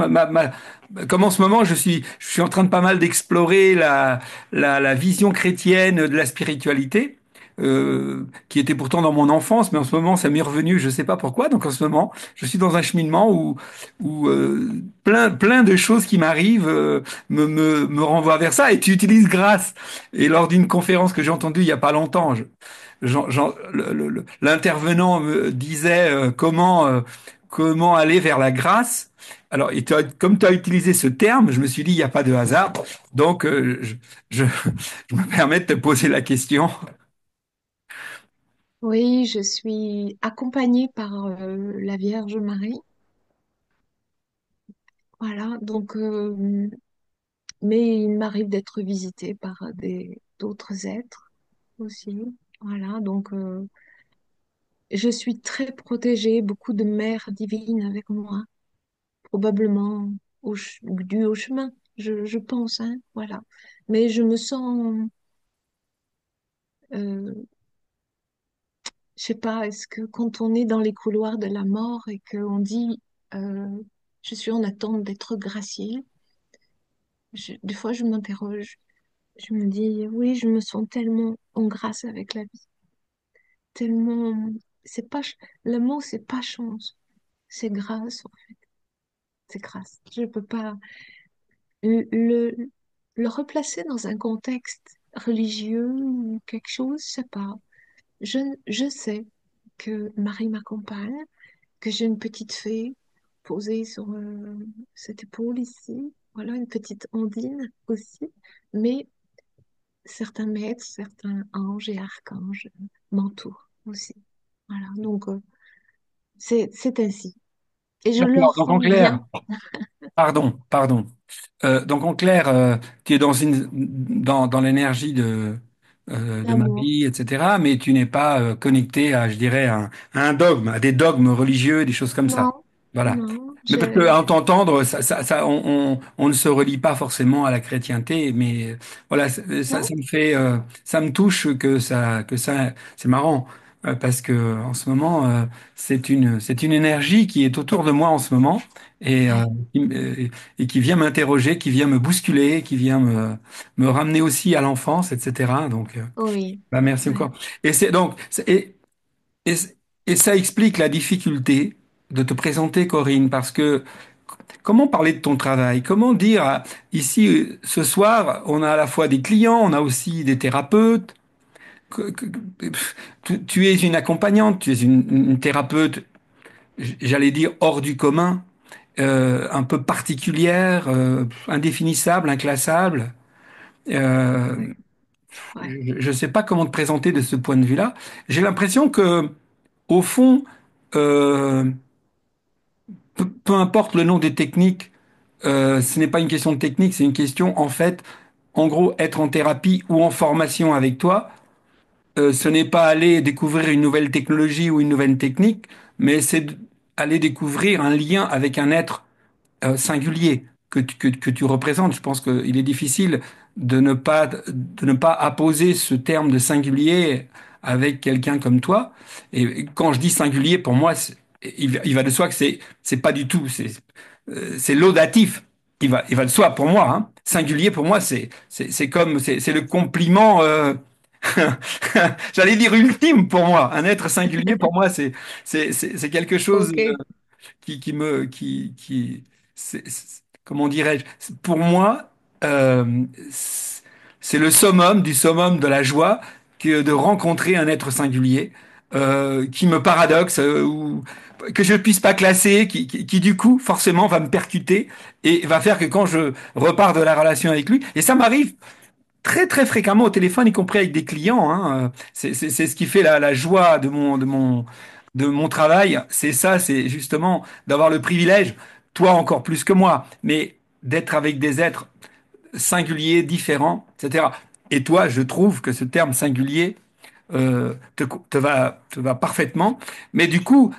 comme en ce moment, je suis en train de pas mal d'explorer la vision chrétienne de la spiritualité. Qui était pourtant dans mon enfance, mais en ce moment, ça m'est revenu, je sais pas pourquoi. Donc en ce moment, je suis dans un cheminement où plein de choses qui m'arrivent me renvoient vers ça. Et tu utilises grâce. Et lors d'une conférence que j'ai entendue il y a pas longtemps, l'intervenant me disait comment aller vers la grâce. Alors, comme tu as utilisé ce terme, je me suis dit, il n'y a pas de hasard. Donc, je, je me permets de te poser la question. oui, je suis accompagnée par la Vierge Marie. Voilà, donc, mais il m'arrive d'être visitée par d'autres êtres aussi. Voilà, donc je suis très protégée, beaucoup de mères divines avec moi, probablement dû au chemin, je pense, hein, voilà. Mais je me sens euh, je sais pas, est-ce que quand on est dans les couloirs de la mort et qu'on dit euh, je suis en attente d'être graciée, des fois je m'interroge, je me dis oui, je me sens tellement en grâce avec la vie, tellement, c'est pas, le mot c'est pas chance, c'est grâce. c'est crasse. Je peux pas le, le replacer dans un contexte religieux ou quelque chose, je sais pas. Je sais que Marie m'accompagne, que j'ai une petite fée posée sur cette épaule ici. Voilà, une petite ondine aussi. Mais certains maîtres, certains anges et archanges m'entourent aussi. Voilà, donc c'est ainsi. Et je le D'accord. Donc en rends bien. clair, pardon. Donc en clair, tu es dans l'énergie de L'amour. Marie, etc. Mais tu n'es pas connecté à, je dirais, à un dogme, à des dogmes religieux, des choses comme ça. Non, Voilà. non, Mais parce que à t'entendre, on ne se relie pas forcément à la chrétienté, mais voilà, non, ça me fait, ça me touche que ça, c'est marrant. Parce que en ce moment, c'est une énergie qui est autour de moi en ce moment et, ouais, et qui vient m'interroger, qui vient me bousculer, qui vient me ramener aussi à l'enfance, etc. Donc, oui, bah merci ouais. encore. Et c'est donc et, et ça explique la difficulté de te présenter, Corinne, parce que comment parler de ton travail? Comment dire ici ce soir, on a à la fois des clients, on a aussi des thérapeutes. Tu es une accompagnante, tu es une thérapeute, j'allais dire hors du commun, un peu particulière, indéfinissable, inclassable. Euh, Ouais, ouais, je ne sais pas comment te présenter de ce point de vue-là. J'ai l'impression que, au fond, euh, peu importe le nom des techniques, ce n'est pas une question de technique, c'est une question, en fait, en gros, être en thérapie ou en formation avec toi, ce n'est pas aller découvrir une nouvelle technologie ou une nouvelle technique, mais c'est aller découvrir un lien avec un être singulier que tu représentes. Je pense qu'il est difficile de ne pas apposer ce terme de singulier avec quelqu'un comme toi. Et quand je dis singulier, pour moi, il va de soi que c'est pas du tout, c'est laudatif. Il va de soi pour moi, hein. Singulier pour moi, c'est comme, c'est le compliment, j'allais dire ultime pour moi. Un être singulier pour moi, c'est quelque chose ok, qui me, comment dirais-je, pour moi, c'est le summum du summum de la joie que de rencontrer un être singulier qui me paradoxe ou que je ne puisse pas classer, qui, du coup forcément va me percuter et va faire que quand je repars de la relation avec lui, et ça m'arrive très très fréquemment au téléphone, y compris avec des clients, hein. C'est ce qui fait la joie de mon travail. C'est ça, c'est justement d'avoir le privilège, toi encore plus que moi, mais d'être avec des êtres singuliers, différents, etc. Et toi, je trouve que ce terme singulier te va parfaitement. Mais du coup,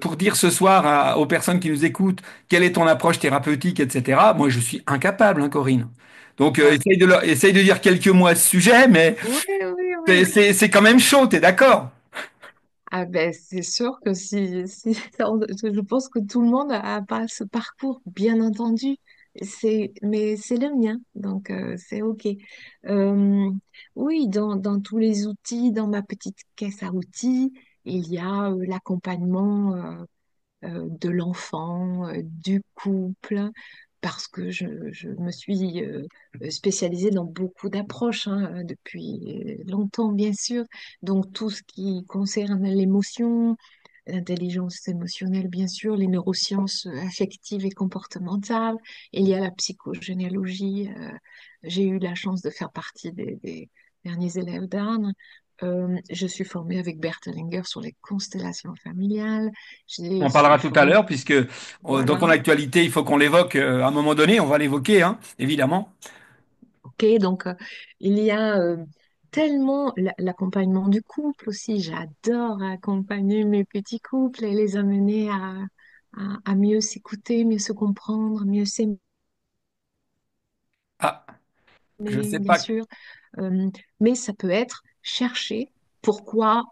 pour dire ce soir aux personnes qui nous écoutent quelle est ton approche thérapeutique, etc., moi je suis incapable, hein, Corinne. Donc, ouais. essaye de dire quelques mots à ce sujet, mais Oui, oui, c'est oui. c'est- c'est quand même chaud, t'es d'accord? Ah ben, c'est sûr que si je pense que tout le monde a pas ce parcours, bien entendu. Mais c'est le mien, donc c'est OK. Euh, oui, dans tous les outils, dans ma petite caisse à outils, il y a l'accompagnement de l'enfant, du couple, parce que je me suis spécialisée dans beaucoup d'approches hein, depuis longtemps, bien sûr. Donc, tout ce qui concerne l'émotion, l'intelligence émotionnelle, bien sûr, les neurosciences affectives et comportementales. Il y a la psychogénéalogie. J'ai eu la chance de faire partie des derniers élèves d'Arne. Je suis formée avec Bert Hellinger sur les constellations familiales. Je On parlera suis tout à formée, l'heure, puisque dans ton voilà. actualité, il faut qu'on l'évoque à un moment donné, on va l'évoquer, hein, évidemment. Ok, donc il y a tellement l'accompagnement du couple aussi. J'adore accompagner mes petits couples et les amener à mieux s'écouter, mieux se comprendre, mieux s'aimer, Ah, je ne sais bien pas. sûr. Mais ça peut être chercher pourquoi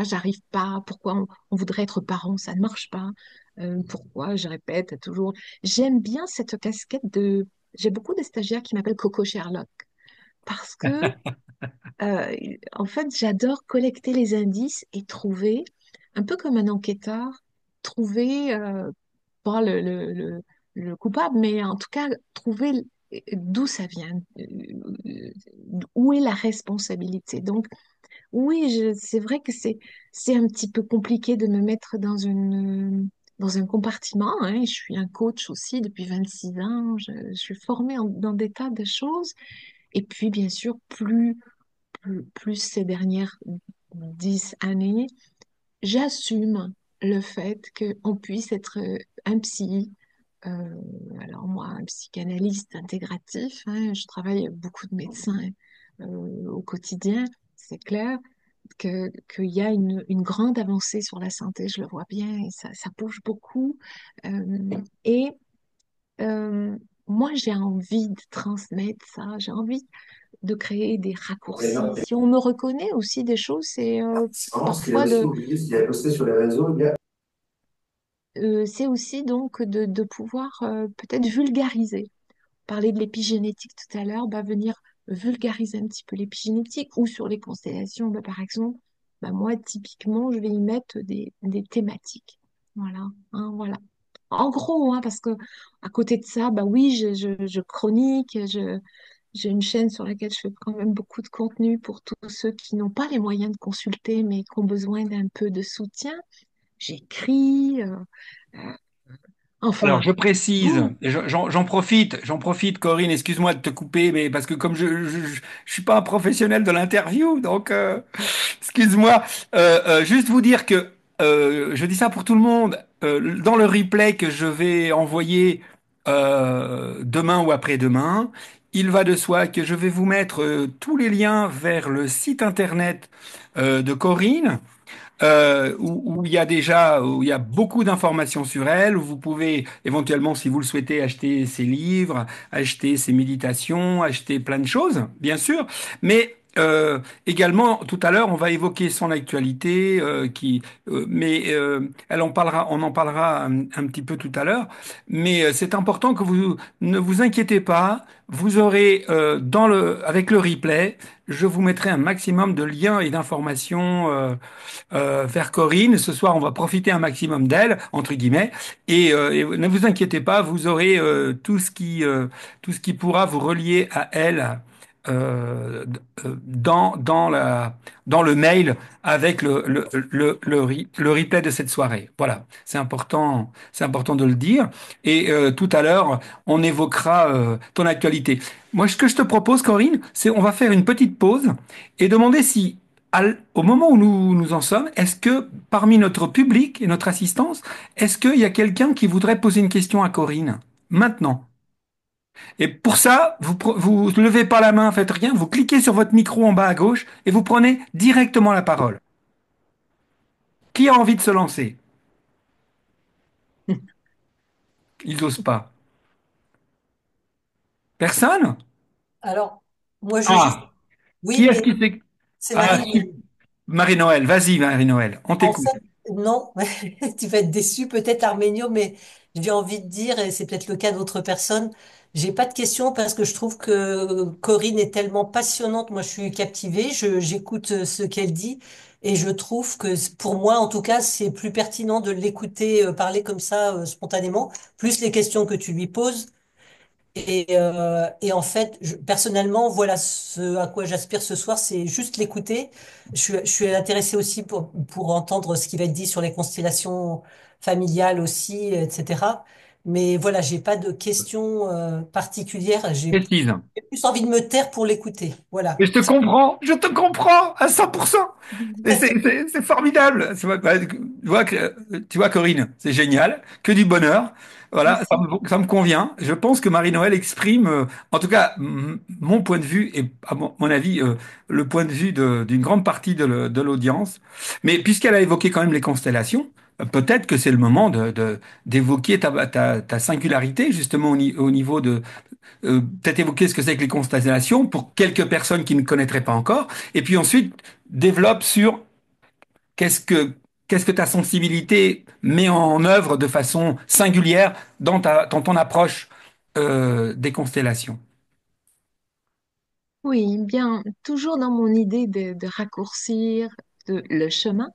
j'arrive pas, pourquoi on voudrait être parent, ça ne marche pas. Pourquoi je répète toujours. J'aime bien cette casquette de. J'ai beaucoup de stagiaires qui m'appellent Coco Sherlock parce que Euh, en fait, j'adore collecter les indices et trouver, un peu comme un enquêteur, trouver pas le coupable, mais en tout cas, trouver d'où ça vient, où est la responsabilité. Donc, oui, c'est vrai que c'est un petit peu compliqué de me mettre dans un compartiment, hein. Je suis un coach aussi depuis 26 ans. Je suis formée dans des tas de choses. Et puis, bien sûr, plus ces dernières 10 années, j'assume le fait qu'on puisse être un psy. euh, alors moi, un psychanalyste intégratif, hein, je travaille avec beaucoup de médecins au quotidien, c'est clair qu'il y a une grande avancée sur la santé, je le vois bien, et ça bouge beaucoup. Et euh, moi, j'ai envie de transmettre ça, j'ai envie de créer des raccourcis. Si on me reconnaît aussi des choses, c'est C'est marrant parce qu'il a parfois aussi oublié ce qu'il a posté sur les réseaux. c'est aussi donc de pouvoir peut-être vulgariser. Parler de l'épigénétique tout à l'heure, bah, venir vulgariser un petit peu l'épigénétique ou sur les constellations, bah, par exemple, bah, moi, typiquement, je vais y mettre des thématiques. Voilà, hein, voilà. En gros, hein, parce que à côté de ça, bah oui, je chronique, j'ai une chaîne sur laquelle je fais quand même beaucoup de contenu pour tous ceux qui n'ont pas les moyens de consulter, mais qui ont besoin d'un peu de soutien. J'écris, euh, Alors, enfin, je précise, bon. et j'en profite, Corinne, excuse-moi de te couper, mais parce que comme je suis pas un professionnel de l'interview, donc excuse-moi, juste vous dire que je dis ça pour tout le monde. Dans le replay que je vais envoyer demain ou après-demain, il va de soi que je vais vous mettre tous les liens vers le site internet de Corinne où il y a où il y a beaucoup d'informations sur elle, où vous pouvez éventuellement, si vous le souhaitez, acheter ses livres, acheter ses méditations, acheter plein de choses, bien sûr. Mais également, tout à l'heure, on va évoquer son actualité, on en parlera un petit peu tout à l'heure. Mais c'est important que vous ne vous inquiétez pas. Vous aurez avec le replay, je vous mettrai un maximum de liens et d'informations. Vers Corinne. Ce soir, on va profiter un maximum d'elle, entre guillemets, et ne vous inquiétez pas, vous aurez tout ce qui pourra vous relier à elle dans le mail avec le replay de cette soirée. Voilà, c'est important de le dire. Et tout à l'heure, on évoquera ton actualité. Moi, ce que je te propose, Corinne, c'est on va faire une petite pause et demander si au moment où nous en sommes, est-ce que parmi notre public et notre assistance, est-ce qu'il y a quelqu'un qui voudrait poser une question à Corinne? Maintenant. Et pour ça, vous levez pas la main, faites rien, vous cliquez sur votre micro en bas à gauche et vous prenez directement la parole. Qui a envie de se lancer? Ils osent pas. Personne? Alors, moi, je veux juste. Ah, Oui, qui est-ce mais qui sait? c'est Ah, Marie. Marie-Noël, vas-y, Marie-Noël, on En t'écoute. fait, non, tu vas être déçu peut-être, Arménio, mais j'ai envie de dire, et c'est peut-être le cas d'autres personnes, j'ai pas de questions parce que je trouve que Corinne est tellement passionnante. Moi, je suis captivée, j'écoute ce qu'elle dit et je trouve que pour moi, en tout cas, c'est plus pertinent de l'écouter parler comme ça spontanément, plus les questions que tu lui poses. Et en fait, personnellement, voilà ce à quoi j'aspire ce soir, c'est juste l'écouter. Je suis intéressée aussi pour entendre ce qui va être dit sur les constellations familiales aussi, etc. Mais voilà, j'ai pas de questions particulières. Précise. J'ai plus envie de me taire pour l'écouter. Voilà. Et je te comprends à 100%. Et c'est formidable. Tu vois, Corinne, c'est génial, que du bonheur. Voilà, Merci. ça me convient. Je pense que Marie-Noël exprime, en tout cas, mon point de vue et à mon avis, le point de vue d'une grande partie de l'audience. Mais puisqu'elle a évoqué quand même les constellations, peut-être que c'est le moment d'évoquer ta singularité justement au niveau peut-être évoquer ce que c'est que les constellations pour quelques personnes qui ne connaîtraient pas encore, et puis ensuite développe sur qu'est-ce que qu'est-ce que ta sensibilité met en œuvre de façon singulière dans ton approche des constellations. Oui, bien, toujours dans mon idée de raccourcir le chemin.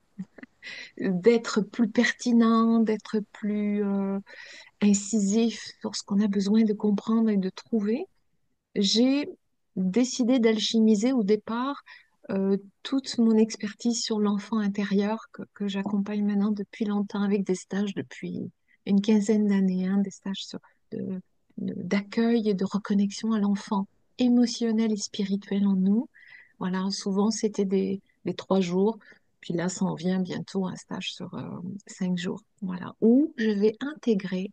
d'être plus pertinent, d'être plus incisif sur ce qu'on a besoin de comprendre et de trouver, j'ai décidé d'alchimiser au départ toute mon expertise sur l'enfant intérieur que j'accompagne maintenant depuis longtemps avec des stages depuis une quinzaine d'années, hein, des stages de- d'accueil et de reconnexion à l'enfant émotionnel et spirituel en nous. Voilà, souvent c'était des 3 jours, puis là ça en vient bientôt un stage sur 5 jours. Voilà, où je vais intégrer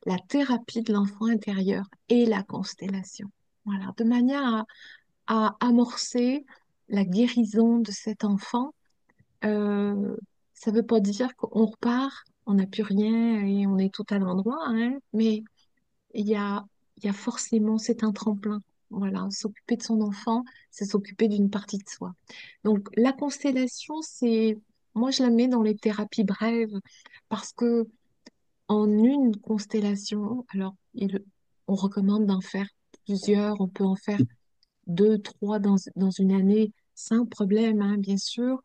la thérapie de l'enfant intérieur et la constellation. Voilà, de manière à amorcer la guérison de cet enfant. Euh, Ça ne veut pas dire qu'on repart, on n'a plus rien et on est tout à l'endroit, hein, mais il y a, il y a forcément, c'est un tremplin. Voilà, s'occuper de son enfant, c'est s'occuper d'une partie de soi. Donc, la constellation, moi, je la mets dans les thérapies brèves parce que en une constellation, alors, on recommande d'en faire plusieurs, on peut en faire 2, 3 dans une année sans problème, hein, bien sûr,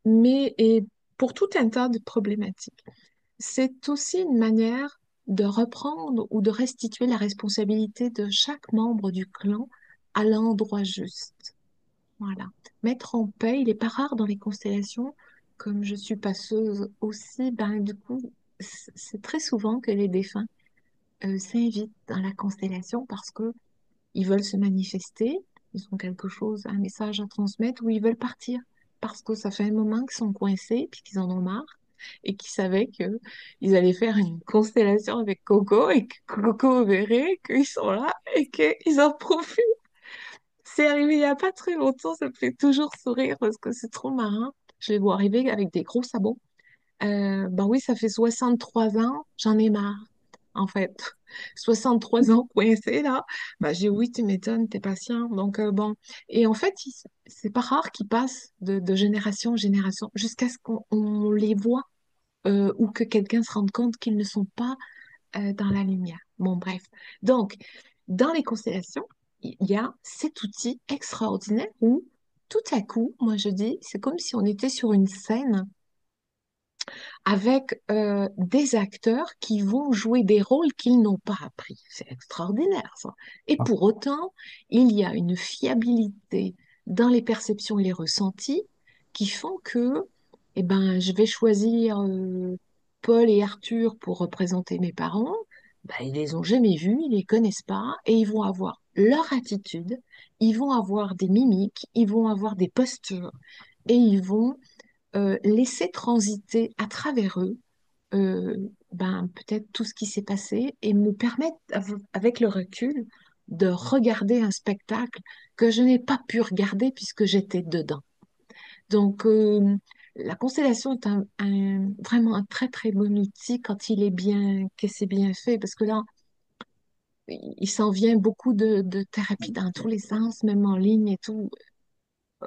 mais et pour tout un tas de problématiques. C'est aussi une manière de reprendre ou de restituer la responsabilité de chaque membre du clan à l'endroit juste. Voilà. Mettre en paix, il n'est pas rare dans les constellations, comme je suis passeuse aussi, ben du coup, c'est très souvent que les défunts s'invitent dans la constellation parce que ils veulent se manifester, ils ont quelque chose, un message à transmettre ou ils veulent partir parce que ça fait un moment qu'ils sont coincés puis qu'ils en ont marre et qu'ils savaient que ils allaient faire une constellation avec Coco et que Coco verrait qu'ils sont là et qu'ils en profitent. C'est arrivé il n'y a pas très longtemps, ça me fait toujours sourire parce que c'est trop marrant. Je les vois arriver avec des gros sabots. Ben oui, ça fait 63 ans, j'en ai marre, en fait. 63 ans coincé, là. Ben, j'ai oui, tu m'étonnes, t'es patient. Donc, bon. Et en fait, c'est pas rare qu'ils passent de génération en génération jusqu'à ce qu'on les voit ou que quelqu'un se rende compte qu'ils ne sont pas dans la lumière. Bon, bref. Donc, dans les constellations, il y a cet outil extraordinaire où tout à coup, moi je dis, c'est comme si on était sur une scène avec des acteurs qui vont jouer des rôles qu'ils n'ont pas appris. C'est extraordinaire, ça. Et pour autant, il y a une fiabilité dans les perceptions et les ressentis qui font que, eh ben, je vais choisir Paul et Arthur pour représenter mes parents. Ben, ils les ont jamais vus, ils les connaissent pas, et ils vont avoir leur attitude, ils vont avoir des mimiques, ils vont avoir des postures, et ils vont laisser transiter à travers eux euh, ben, peut-être tout ce qui s'est passé et me permettre, avec le recul, de regarder un spectacle que je n'ai pas pu regarder puisque j'étais dedans. Donc, la constellation est vraiment un très très bon outil quand il est bien, que c'est bien fait, parce que là, il s'en vient beaucoup de thérapies dans tous les sens, même en ligne et tout.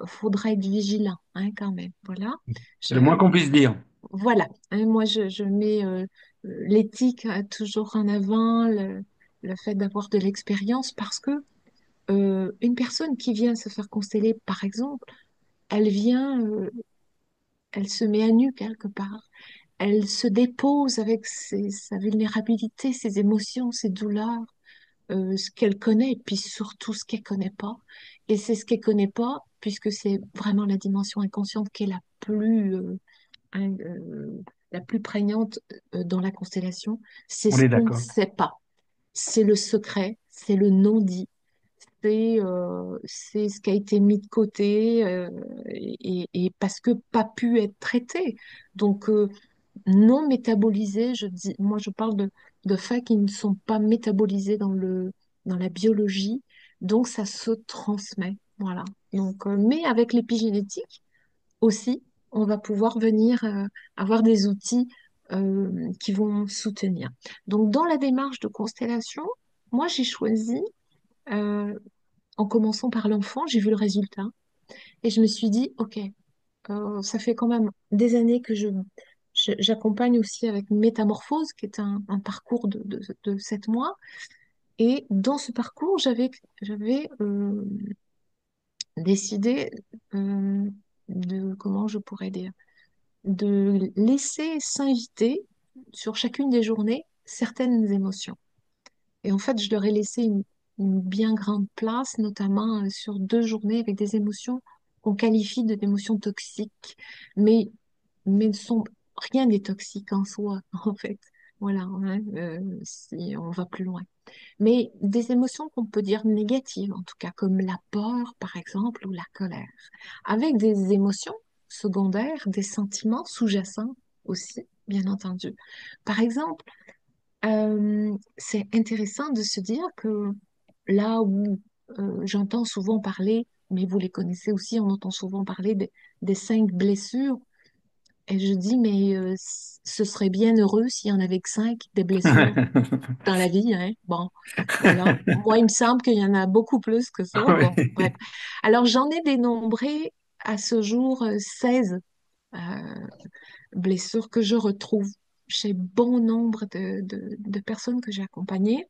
Faudra être vigilant, hein, quand même. Voilà. C'est le moins qu'on puisse dire. Voilà, hein, moi je mets l'éthique toujours en avant, le fait d'avoir de l'expérience parce que une personne qui vient se faire consteller, par exemple, elle vient, elle se met à nu quelque part, elle se dépose avec sa vulnérabilité, ses émotions, ses douleurs, ce qu'elle connaît et puis surtout ce qu'elle connaît pas. Et c'est ce qu'elle connaît pas puisque c'est vraiment la dimension inconsciente qui est hein, la plus prégnante dans la constellation, c'est On ce est qu'on ne d'accord. sait pas. C'est le secret, c'est le non-dit, c'est ce qui a été mis de côté et parce que pas pu être traité. Donc, non métabolisés, je dis, moi je parle de faits qui ne sont pas métabolisés dans la biologie, donc ça se transmet. Voilà. Donc, mais avec l'épigénétique, aussi, on va pouvoir venir avoir des outils qui vont soutenir. Donc, dans la démarche de constellation, moi, j'ai choisi, euh, en commençant par l'enfant, j'ai vu le résultat et je me suis dit, OK, ça fait quand même des années que j'accompagne aussi avec Métamorphose, qui est un parcours de 7 mois. Et dans ce parcours, j'avais décidé comment je pourrais dire. de laisser s'inviter sur chacune des journées certaines émotions. Et en fait, je leur ai laissé une bien grande place, notamment sur 2 journées avec des émotions qu'on qualifie d'émotions toxiques, mais, mais ne sont, rien n'est toxique en soi, en fait. Voilà, hein, si on va plus loin. Mais des émotions qu'on peut dire négatives, en tout cas, comme la peur, par exemple, ou la colère, avec des émotions secondaires, des sentiments sous-jacents aussi, bien entendu. Par exemple, c'est intéressant de se dire que là où j'entends souvent parler, mais vous les connaissez aussi, on entend souvent parler des 5 blessures, et je dis, mais ce serait bien heureux s'il y en avait que 5 des blessures dans la vie, hein. Bon, voilà. Moi, il me semble qu'il y en a beaucoup plus que ça. Bon, bref. Oui. Alors, j'en ai dénombré à ce jour 16 euh, blessures que je retrouve chez bon nombre de personnes que j'ai accompagnées.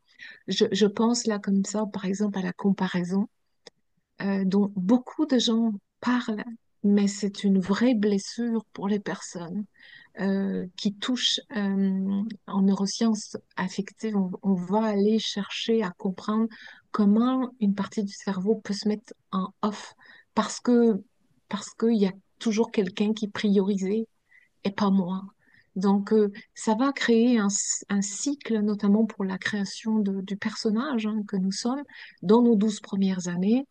Je pense là comme ça, par exemple, à la comparaison, dont beaucoup de gens parlent, mais c'est une vraie blessure pour les personnes qui touchent en neurosciences affectives. On va aller chercher à comprendre comment une partie du cerveau peut se mettre en off parce que parce qu'il y a toujours quelqu'un qui est priorisé et pas moi. Donc, ça va créer un cycle, notamment pour la création du personnage hein, que nous sommes dans nos 12 premières années.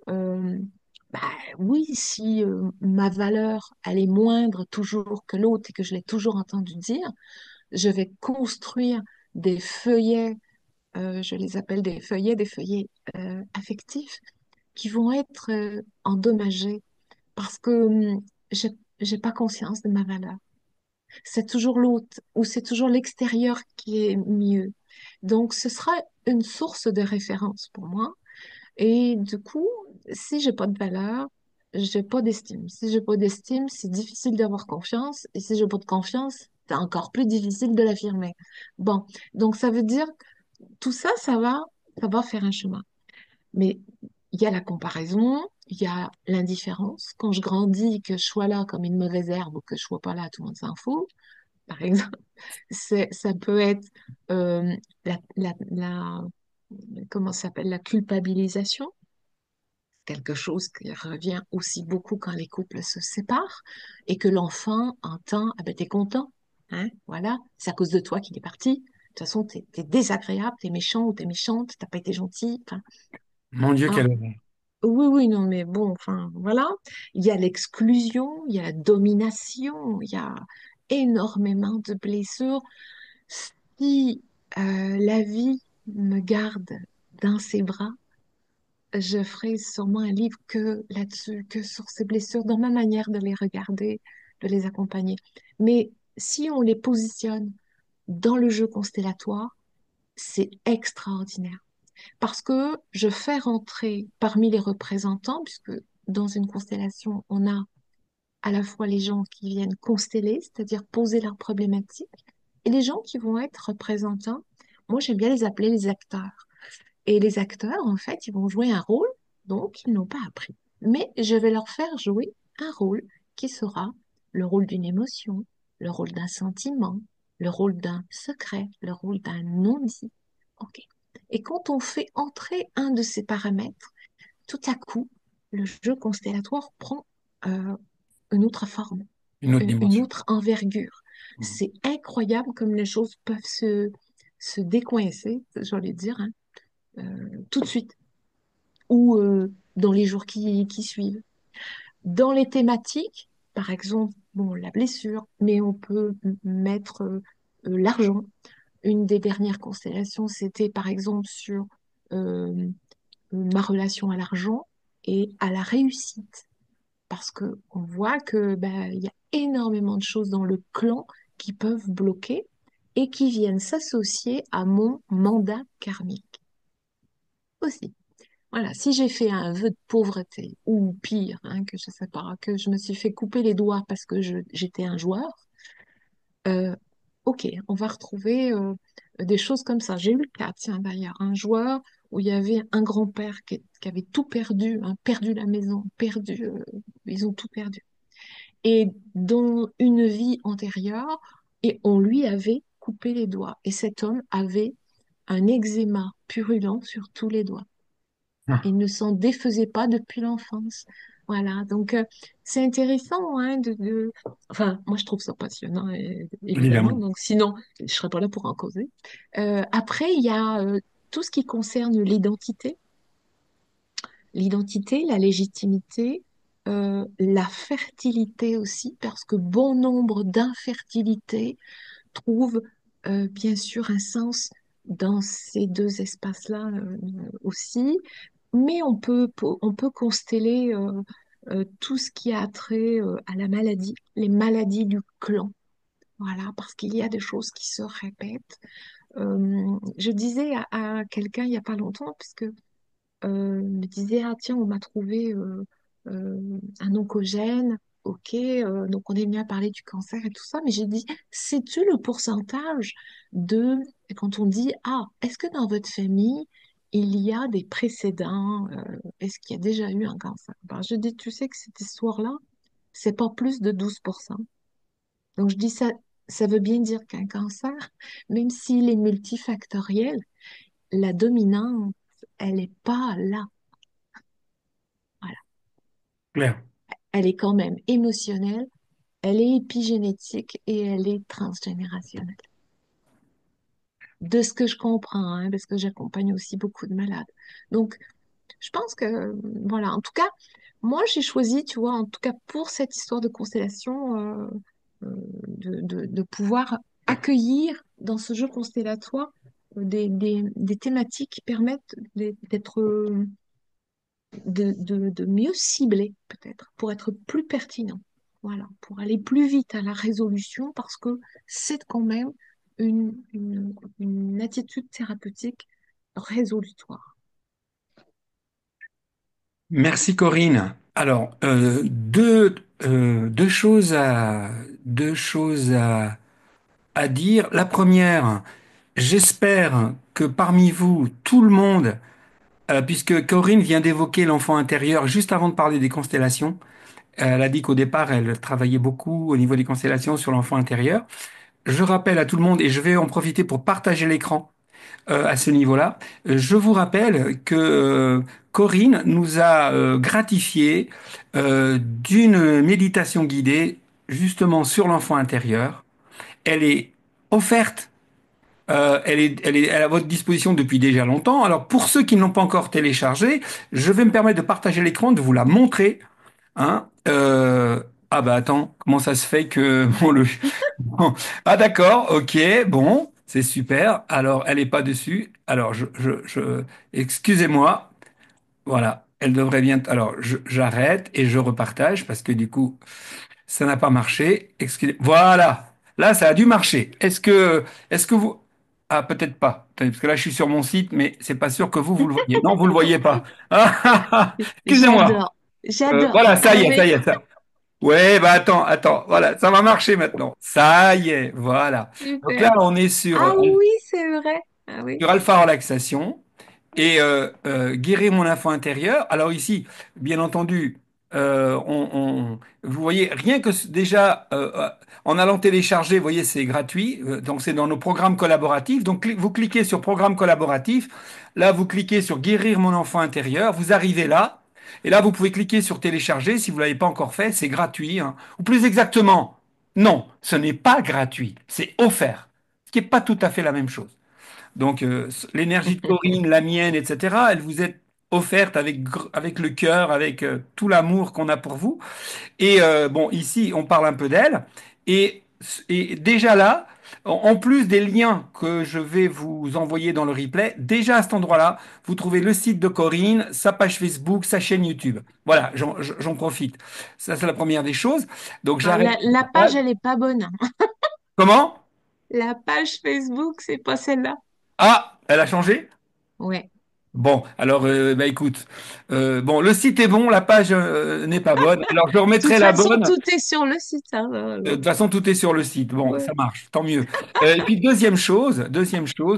Euh, bah, oui, si ma valeur, elle est moindre toujours que l'autre et que je l'ai toujours entendu dire, je vais construire des feuillets, je les appelle des feuillets affectifs, qui vont être endommagés parce que j'ai, j'ai pas conscience de ma valeur. C'est toujours l'autre ou c'est toujours l'extérieur qui est mieux. Donc, ce sera une source de référence pour moi. Et du coup, si j'ai pas de valeur, j'ai pas d'estime. Si j'ai pas d'estime, c'est difficile d'avoir confiance. Et si j'ai pas de confiance, c'est encore plus difficile de l'affirmer. Bon, donc ça veut dire que tout ça, ça va faire un chemin. Mais il y a la comparaison, il y a l'indifférence. Quand je grandis, que je sois là comme une mauvaise herbe ou que je sois pas là, tout le monde s'en fout. Par exemple, ça peut être euh, la comment ça s'appelle, la culpabilisation, quelque chose qui revient aussi beaucoup quand les couples se séparent et que l'enfant entend, ah ben t'es content, hein, voilà, c'est à cause de toi qu'il est parti. De toute façon, t'es désagréable, t'es méchant ou t'es méchante, t'as pas été gentil. Enfin, Mon Dieu, hein, quelle horreur. oui, oui, non, mais bon, enfin, voilà. Il y a l'exclusion, il y a la domination, il y a énormément de blessures. Si la vie me garde dans ses bras, je ferai sûrement un livre que là-dessus, que sur ces blessures, dans ma manière de les regarder, de les accompagner. Mais si on les positionne dans le jeu constellatoire, c'est extraordinaire. Parce que je fais rentrer parmi les représentants, puisque dans une constellation, on a à la fois les gens qui viennent consteller, c'est-à-dire poser leurs problématiques, et les gens qui vont être représentants. Moi, j'aime bien les appeler les acteurs. Et les acteurs, en fait, ils vont jouer un rôle, donc ils n'ont pas appris. Mais je vais leur faire jouer un rôle qui sera le rôle d'une émotion, le rôle d'un sentiment, le rôle d'un secret, le rôle d'un non-dit. OK. Et quand on fait entrer un de ces paramètres, tout à coup, le jeu constellatoire prend euh, une autre forme, Une autre une dimension. autre envergure. Mhm. C'est incroyable comme les choses peuvent se décoincer, j'allais dire, hein, tout de suite ou dans les jours qui suivent. Dans les thématiques, par exemple, bon, la blessure, mais on peut mettre l'argent. Une des dernières constellations, c'était par exemple sur euh, ma relation à l'argent et à la réussite. Parce que on voit que ben, il y a énormément de choses dans le clan qui peuvent bloquer et qui viennent s'associer à mon mandat karmique aussi. Voilà, si j'ai fait un vœu de pauvreté, ou pire, hein, que je sais pas, que je me suis fait couper les doigts parce que j'étais un joueur, euh, ok, on va retrouver des choses comme ça. J'ai eu le cas, tiens, d'ailleurs, un joueur où il y avait un grand-père qui avait tout perdu, hein, perdu la maison, perdu, ils ont tout perdu. et dans une vie antérieure, et on lui avait coupé les doigts. Et cet homme avait un eczéma purulent sur tous les doigts. Il ne s'en défaisait pas depuis l'enfance. Voilà, donc c'est intéressant, hein, Enfin, moi je trouve ça passionnant, évidemment, Évidemment. donc sinon je serais pas là pour en causer. Après, il y a tout ce qui concerne l'identité, la légitimité, la fertilité aussi, parce que bon nombre d'infertilités trouvent bien sûr un sens dans ces deux espaces-là aussi, mais on peut consteller tout ce qui a trait à la maladie, les maladies du clan. Voilà, parce qu'il y a des choses qui se répètent. Je disais à quelqu'un il n'y a pas longtemps, puisque me disait, ah tiens, on m'a trouvé un oncogène, ok, donc on est venu à parler du cancer et tout ça, mais j'ai dit, sais-tu le pourcentage de, quand on dit, ah, est-ce que dans votre famille, il y a des précédents, est-ce qu'il y a déjà eu un cancer? Ben, je dis, tu sais que cette histoire-là, c'est pas plus de 12%. Donc je dis, ça veut bien dire qu'un cancer, même s'il est multifactoriel, la dominante, elle n'est pas là. Voilà. Claire. Elle est quand même émotionnelle, elle est épigénétique et elle est transgénérationnelle. De ce que je comprends, hein, parce que j'accompagne aussi beaucoup de malades. Donc, je pense que, voilà, en tout cas, moi, j'ai choisi, tu vois, en tout cas pour cette histoire de constellation, de pouvoir accueillir dans ce jeu constellatoire des thématiques qui permettent d'être de mieux cibler, peut-être, pour être plus pertinent. Voilà, pour aller plus vite à la résolution, parce que c'est quand même une attitude thérapeutique résolutoire. Merci Corinne. Alors, deux choses à dire. La première, j'espère que parmi vous, tout le monde, puisque Corinne vient d'évoquer l'enfant intérieur juste avant de parler des constellations, elle a dit qu'au départ, elle travaillait beaucoup au niveau des constellations sur l'enfant intérieur. Je rappelle à tout le monde, et je vais en profiter pour partager l'écran à ce niveau-là. Je vous rappelle que Corinne nous a gratifié d'une méditation guidée justement sur l'enfant intérieur. Elle est offerte, elle est à votre disposition depuis déjà longtemps. Alors pour ceux qui ne l'ont pas encore téléchargée, je vais me permettre de partager l'écran, de vous la montrer. Hein. Ah bah attends, comment ça se fait que bon, bon. Ah d'accord, ok, bon, c'est super. Alors elle est pas dessus. Alors excusez-moi. Voilà, elle devrait bien. Alors j'arrête et je repartage parce que du coup ça n'a pas marché. Excusez. Voilà, là ça a dû marcher. Est-ce que vous ah peut-être pas. Attendez, parce que là je suis sur mon site, mais c'est pas sûr que vous le voyez. Non, vous le voyez pas. Excusez-moi. J'adore, j'adore. Voilà, ça Ah y est, ça oui, y est, ça. Ouais, bah attends, voilà, ça va marcher maintenant. Ça y est, voilà. Donc super. là, on est Ah oui, c'est vrai. Ah oui. sur Alpha Relaxation et guérir mon enfant intérieur. Alors ici, bien entendu, vous voyez, rien que déjà en allant télécharger, vous voyez, c'est gratuit. Donc c'est dans nos programmes collaboratifs. Donc vous cliquez sur programme collaboratif. Là, vous cliquez sur guérir mon enfant intérieur. Vous arrivez là. Et là, vous pouvez cliquer sur télécharger si vous ne l'avez pas encore fait. C'est gratuit. Hein. Ou plus exactement, non, ce n'est pas gratuit. C'est offert. Ce qui n'est pas tout à fait la même chose. Donc, l'énergie de Corinne, la mienne, etc., elle vous est offerte avec le cœur, avec tout l'amour qu'on a pour vous. Et bon, ici, on parle un peu d'elle. Et, et déjà là, en plus des liens que je vais vous envoyer dans le replay, déjà à cet endroit-là, vous trouvez le site de Corinne, sa page Facebook, sa chaîne YouTube. Voilà, j'en profite. Ça, c'est la première des choses. Donc, Ah, j'arrête. la page, elle est pas bonne. Comment? La page Facebook, c'est pas celle-là. Ah, elle a changé? Ouais. Bon, alors, bah écoute, bon, le site est bon, la page n'est pas bonne. Alors, je De toute remettrai la façon, bonne. tout est sur le site, hein, De toute façon, tout est sur le site. Bon, ça ouais. marche, tant mieux. Et puis, deuxième chose,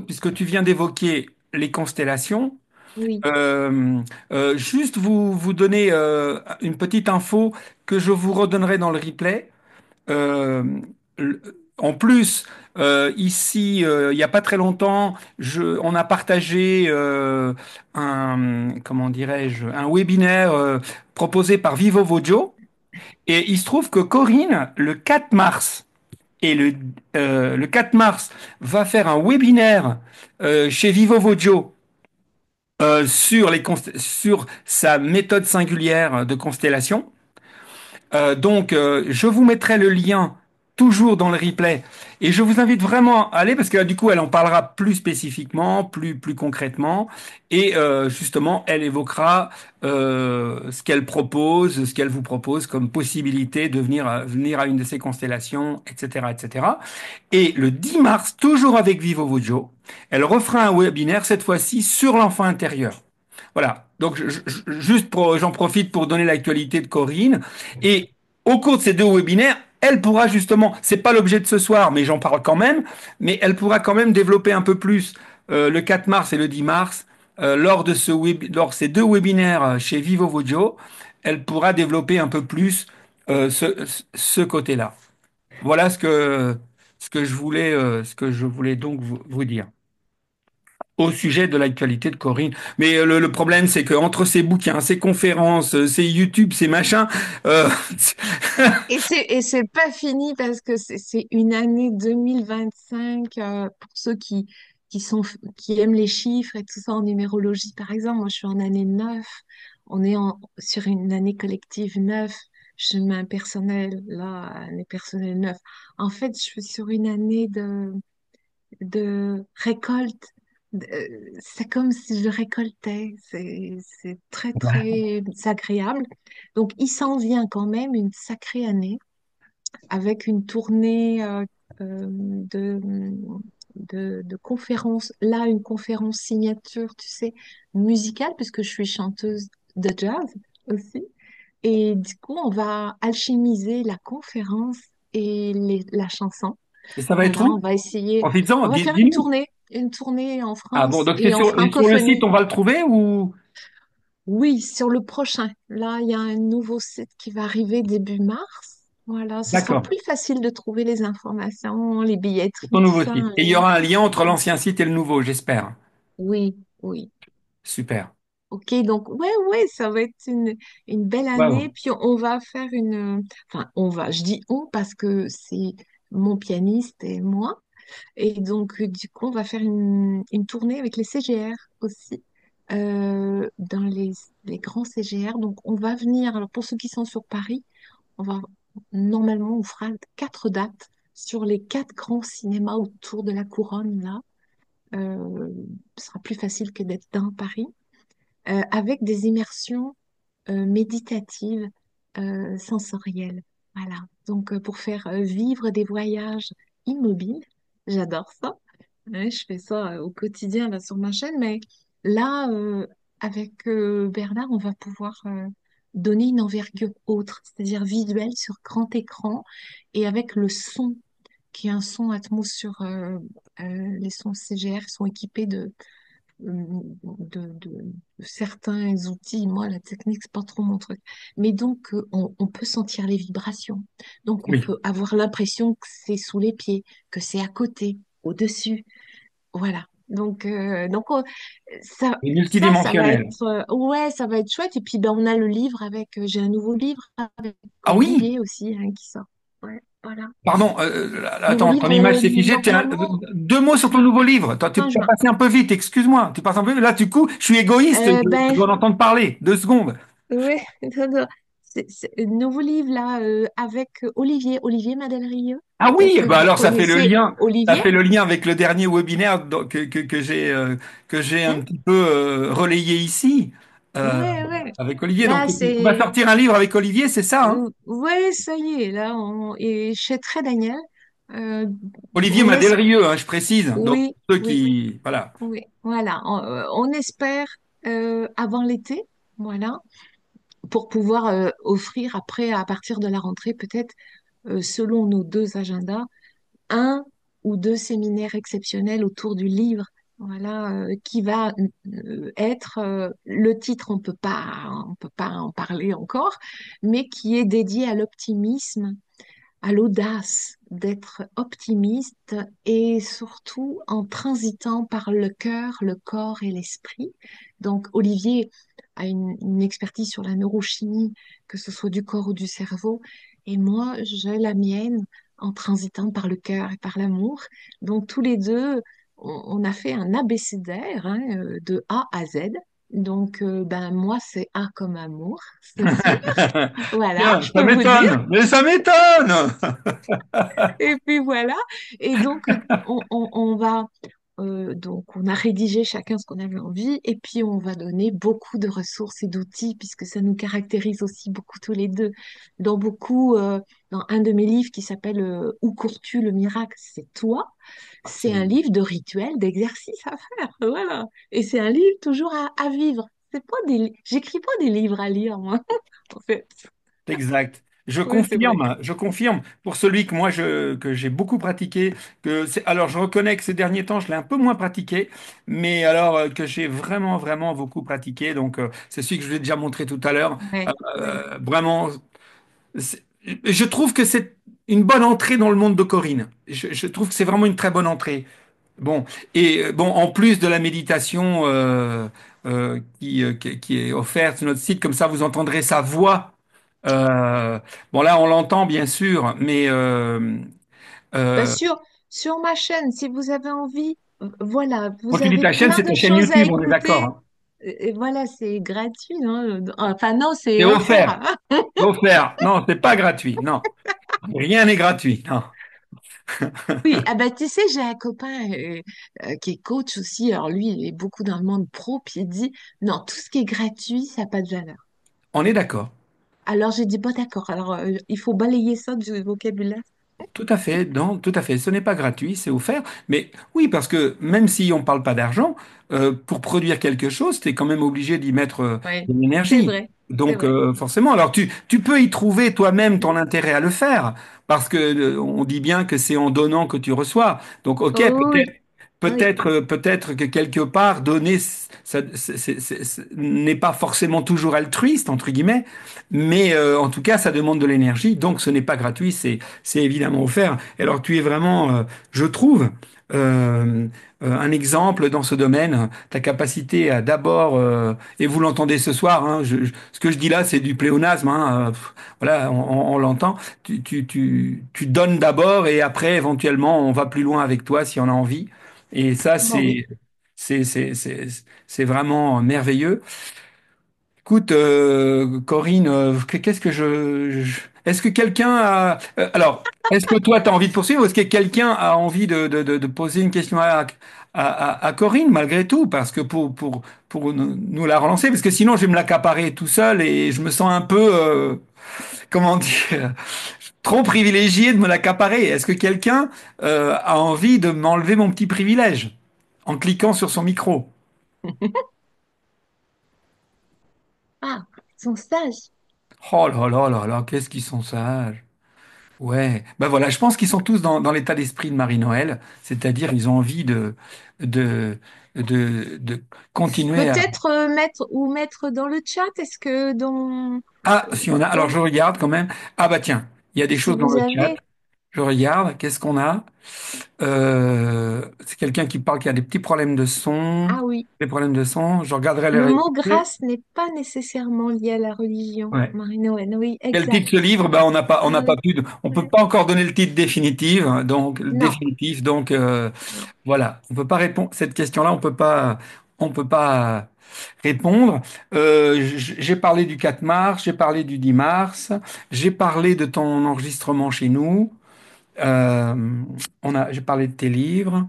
puisque tu viens d'évoquer les constellations, Oui. Euh, juste vous donner une petite info que je vous redonnerai dans le replay. Euh, l- En plus, ici, il n'y a pas très longtemps, on a partagé comment dirais-je, un webinaire proposé par Vivo Vojo. Et il se trouve que Corinne, le 4 mars, le 4 mars, va faire un webinaire chez Vivo Vojo sur sa méthode singulière de constellation. Donc, je vous mettrai le lien toujours dans le replay et je vous invite vraiment à aller parce que là, du coup, elle en parlera plus spécifiquement, plus concrètement et justement, elle évoquera ce qu'elle vous propose comme possibilité de venir à une de ces constellations, etc., etc. Et le 10 mars, toujours avec Vivo Vojo, elle refera un webinaire cette fois-ci sur l'enfant intérieur. Voilà. Donc, j'en profite pour donner l'actualité de Corinne. Et au cours de ces deux webinaires, elle pourra justement, c'est pas l'objet de ce soir, mais j'en parle quand même, mais elle pourra quand même développer un peu plus le 4 mars et le 10 mars lors de ces deux webinaires chez Vivo Vojo, elle pourra développer un peu plus ce côté-là. Voilà ce que je voulais donc vous dire au sujet de l'actualité de Corinne. Mais le problème, c'est que entre ces bouquins, ces conférences, ces YouTube, ces machins, euh, Et c'est pas fini parce que c'est une année 2025 pour ceux qui sont, qui aiment les chiffres et tout ça en numérologie. Par exemple, moi, je suis en année 9. On est sur une année collective 9. Chemin personnel, là, année personnelle 9. En fait, je suis sur une année de récolte. C'est comme si je récoltais. C'est très, très agréable. Donc, il s'en vient quand même une sacrée année avec une tournée de conférences. Là, une conférence signature, tu sais, musicale, puisque je suis chanteuse de jazz aussi. Et du coup, on va alchimiser la conférence et la chanson. et ça va être Voilà, on où? va essayer, Profites-en, on va faire dis-nous. une tournée en Ah bon, France donc c'est et en sur le site, francophonie. on va le trouver ou? Oui, sur le prochain. Là, il y a un nouveau site qui va arriver début mars. Voilà, ce sera D'accord, plus facile de trouver les informations, les c'est billetteries, ton tout nouveau ça, site. un Et il y lien. aura un lien entre l'ancien site et le nouveau, j'espère. Oui, oui. Super. Ok, donc ouais, ouais, ça va être une belle année. Wow. Puis on va faire enfin, je dis on parce que c'est mon pianiste et moi. Et donc, du coup, on va faire une tournée avec les CGR aussi, dans les grands CGR. Donc, on va venir, alors pour ceux qui sont sur Paris, on va, normalement, on fera 4 dates sur les 4 grands cinémas autour de la couronne, là. Euh, Ce sera plus facile que d'être dans Paris, avec des immersions méditatives, sensorielles. Voilà. Donc, pour faire vivre des voyages immobiles, j'adore ça. Ouais, je fais ça au quotidien là sur ma chaîne, mais là, avec Bernard, on va pouvoir donner une envergure autre, c'est-à-dire visuelle sur grand écran et avec le son, qui est un son Atmos sur les sons CGR sont équipés de certains outils. Moi, la technique, c'est pas trop mon truc. Mais donc, on peut sentir les vibrations. Donc, on Oui, peut avoir l'impression que c'est sous les pieds, que c'est à côté, au-dessus. Voilà. Donc et ça va multidimensionnel. être ouais, ça va être chouette. Et puis ben on a le livre avec j'ai un nouveau livre avec Ah oui, Olivier aussi hein, qui sort. Ouais, voilà. pardon, Nouveau attends, ton livre image s'est figée. normalement Deux mots sur ton nouveau livre. Toi, tu fin as juin. passé un peu vite, excuse-moi. Tu passes un peu vite. Là, du coup, je suis égoïste, je Ben dois en entendre parler. 2 secondes. ouais, non, non. C'est un nouveau livre là avec Olivier Madelrieux. Ah Peut-être oui, que bah vous alors connaissez ça Olivier. fait le lien avec le dernier webinaire que j'ai un Hein. petit peu relayé ici euh, Ouais, ouais. avec Olivier. Donc Là, tu vas c'est sortir un livre avec Olivier, c'est ça, hein? Ouais, ça y est, là, et chez Très Daniel, euh, Olivier on espère, Madelrieux, hein, je précise. Donc oui, ceux oui, qui, voilà. oui, voilà, on espère avant l'été, voilà, pour pouvoir offrir après, à partir de la rentrée, peut-être, selon nos deux agendas, un ou deux séminaires exceptionnels autour du livre voilà, qui va être le titre, on peut pas en parler encore, mais qui est dédié à l'optimisme, à l'audace d'être optimiste et surtout en transitant par le cœur, le corps et l'esprit. Donc, Olivier a une expertise sur la neurochimie, que ce soit du corps ou du cerveau, et moi, j'ai la mienne en transitant par le cœur et par l'amour. Donc, tous les deux, on a fait un abécédaire hein, de A à Z. Donc, ben, moi, c'est A comme amour, c'est sûr. Voilà, Tiens, je ça peux vous dire. m'étonne, mais ça m'étonne. Et puis voilà. Et donc, on va, donc, on a rédigé chacun ce qu'on avait envie, et puis on va donner beaucoup de ressources et d'outils, puisque ça nous caractérise aussi beaucoup tous les deux. Dans un de mes livres qui s'appelle Où cours-tu le miracle? C'est toi. C'est un Absolument. livre de rituels, d'exercices à faire. Voilà. Et c'est un livre toujours à vivre. C'est pas j'écris pas des livres à lire, moi, en fait. Exact. Oui, c'est vrai. Je confirme pour celui que moi que j'ai beaucoup pratiqué, alors je reconnais que ces derniers temps je l'ai un peu moins pratiqué, mais alors que j'ai vraiment vraiment beaucoup pratiqué. Donc c'est celui que je vous ai déjà montré tout à l'heure. Ouais, ouais. Vraiment, c'est- je trouve que c'est une bonne entrée dans le monde de Corinne. Je trouve que c'est vraiment une très bonne entrée. Bon, et bon, en plus de la méditation qui est offerte sur notre site, comme ça vous entendrez sa voix. Bon, là, on l'entend bien sûr, mais Bah, euh, sur ma chaîne, si vous avez envie, voilà, quand vous tu dis avez ta chaîne, plein c'est de ta chaîne choses à YouTube, on est d'accord, écouter. hein. Et voilà, c'est gratuit, hein. Enfin, non, c'est C'est offert, offert. offert. Non, c'est pas gratuit, non. Rien n'est gratuit, non. Oui, ah bah, tu sais, j'ai un copain qui est coach aussi. Alors, lui, il est beaucoup dans le monde pro, puis il dit, non, tout ce qui est gratuit, ça n'a pas de valeur. On est d'accord. Alors, j'ai dit, bon, d'accord. Alors, il faut balayer ça du vocabulaire. Tout à fait, non, tout à fait. Ce n'est pas gratuit, c'est offert. Mais oui, parce que même si on ne parle pas d'argent, pour produire quelque chose, tu es quand même obligé d'y mettre Oui, de c'est l'énergie. vrai, c'est Donc vrai. forcément, alors tu peux y trouver toi-même ton intérêt à le faire, parce que on dit bien que c'est en donnant que tu reçois. Donc ok, Oh, oui, oui. peut-être que quelque part donner, ça, n'est pas forcément toujours altruiste entre guillemets, mais en tout cas ça demande de l'énergie, donc ce n'est pas gratuit, c'est évidemment offert. Et alors tu es vraiment, je trouve, euh, un exemple dans ce domaine, ta capacité à d'abord, et vous l'entendez ce soir, hein, ce que je dis là, c'est du pléonasme, hein, voilà, on l'entend. Tu donnes d'abord et après, éventuellement, on va plus loin avec toi si on a envie. Et ça, Bon, oui. c'est, c'est, c'est, c'est vraiment merveilleux. Écoute, Corinne, qu'est-ce que est-ce que quelqu'un a... alors, est-ce que toi, tu as envie de poursuivre ou est-ce que quelqu'un a envie de poser une question à Corinne, malgré tout, parce que pour nous la relancer, parce que sinon, je vais me l'accaparer tout seul et je me sens un peu, comment dire, trop privilégié de me l'accaparer. Est-ce que quelqu'un a envie de m'enlever mon petit privilège en cliquant sur son micro? Ah, son stage. Oh là là là là, qu'est-ce qu'ils sont sages. Ouais, ben voilà, je pense qu'ils sont tous dans l'état d'esprit de Marie-Noël, c'est-à-dire ils ont envie de, de continuer à... Peut-être mettre dans le chat, est-ce que Ah, si on a... Alors je regarde quand même. Ah bah tiens, il y a des si choses dans vous le chat. avez, Je regarde, qu'est-ce qu'on a? C'est quelqu'un qui parle qu'il y a des petits problèmes de son. ah oui, Des problèmes de son. Je regarderai les le mot résultats. grâce n'est pas nécessairement lié à la religion, Ouais. Marie-Noël, oui, Quel titre exact. ce livre? Ben, on n'a Ah pas oui, pu, on peut ouais. pas encore donner le titre définitif, hein, donc Non, définitif. Donc non. voilà, on peut pas répondre cette question-là, on peut pas répondre. J'ai parlé du 4 mars, j'ai parlé du 10 mars, j'ai parlé de ton enregistrement chez nous. Euh, j'ai parlé de tes livres.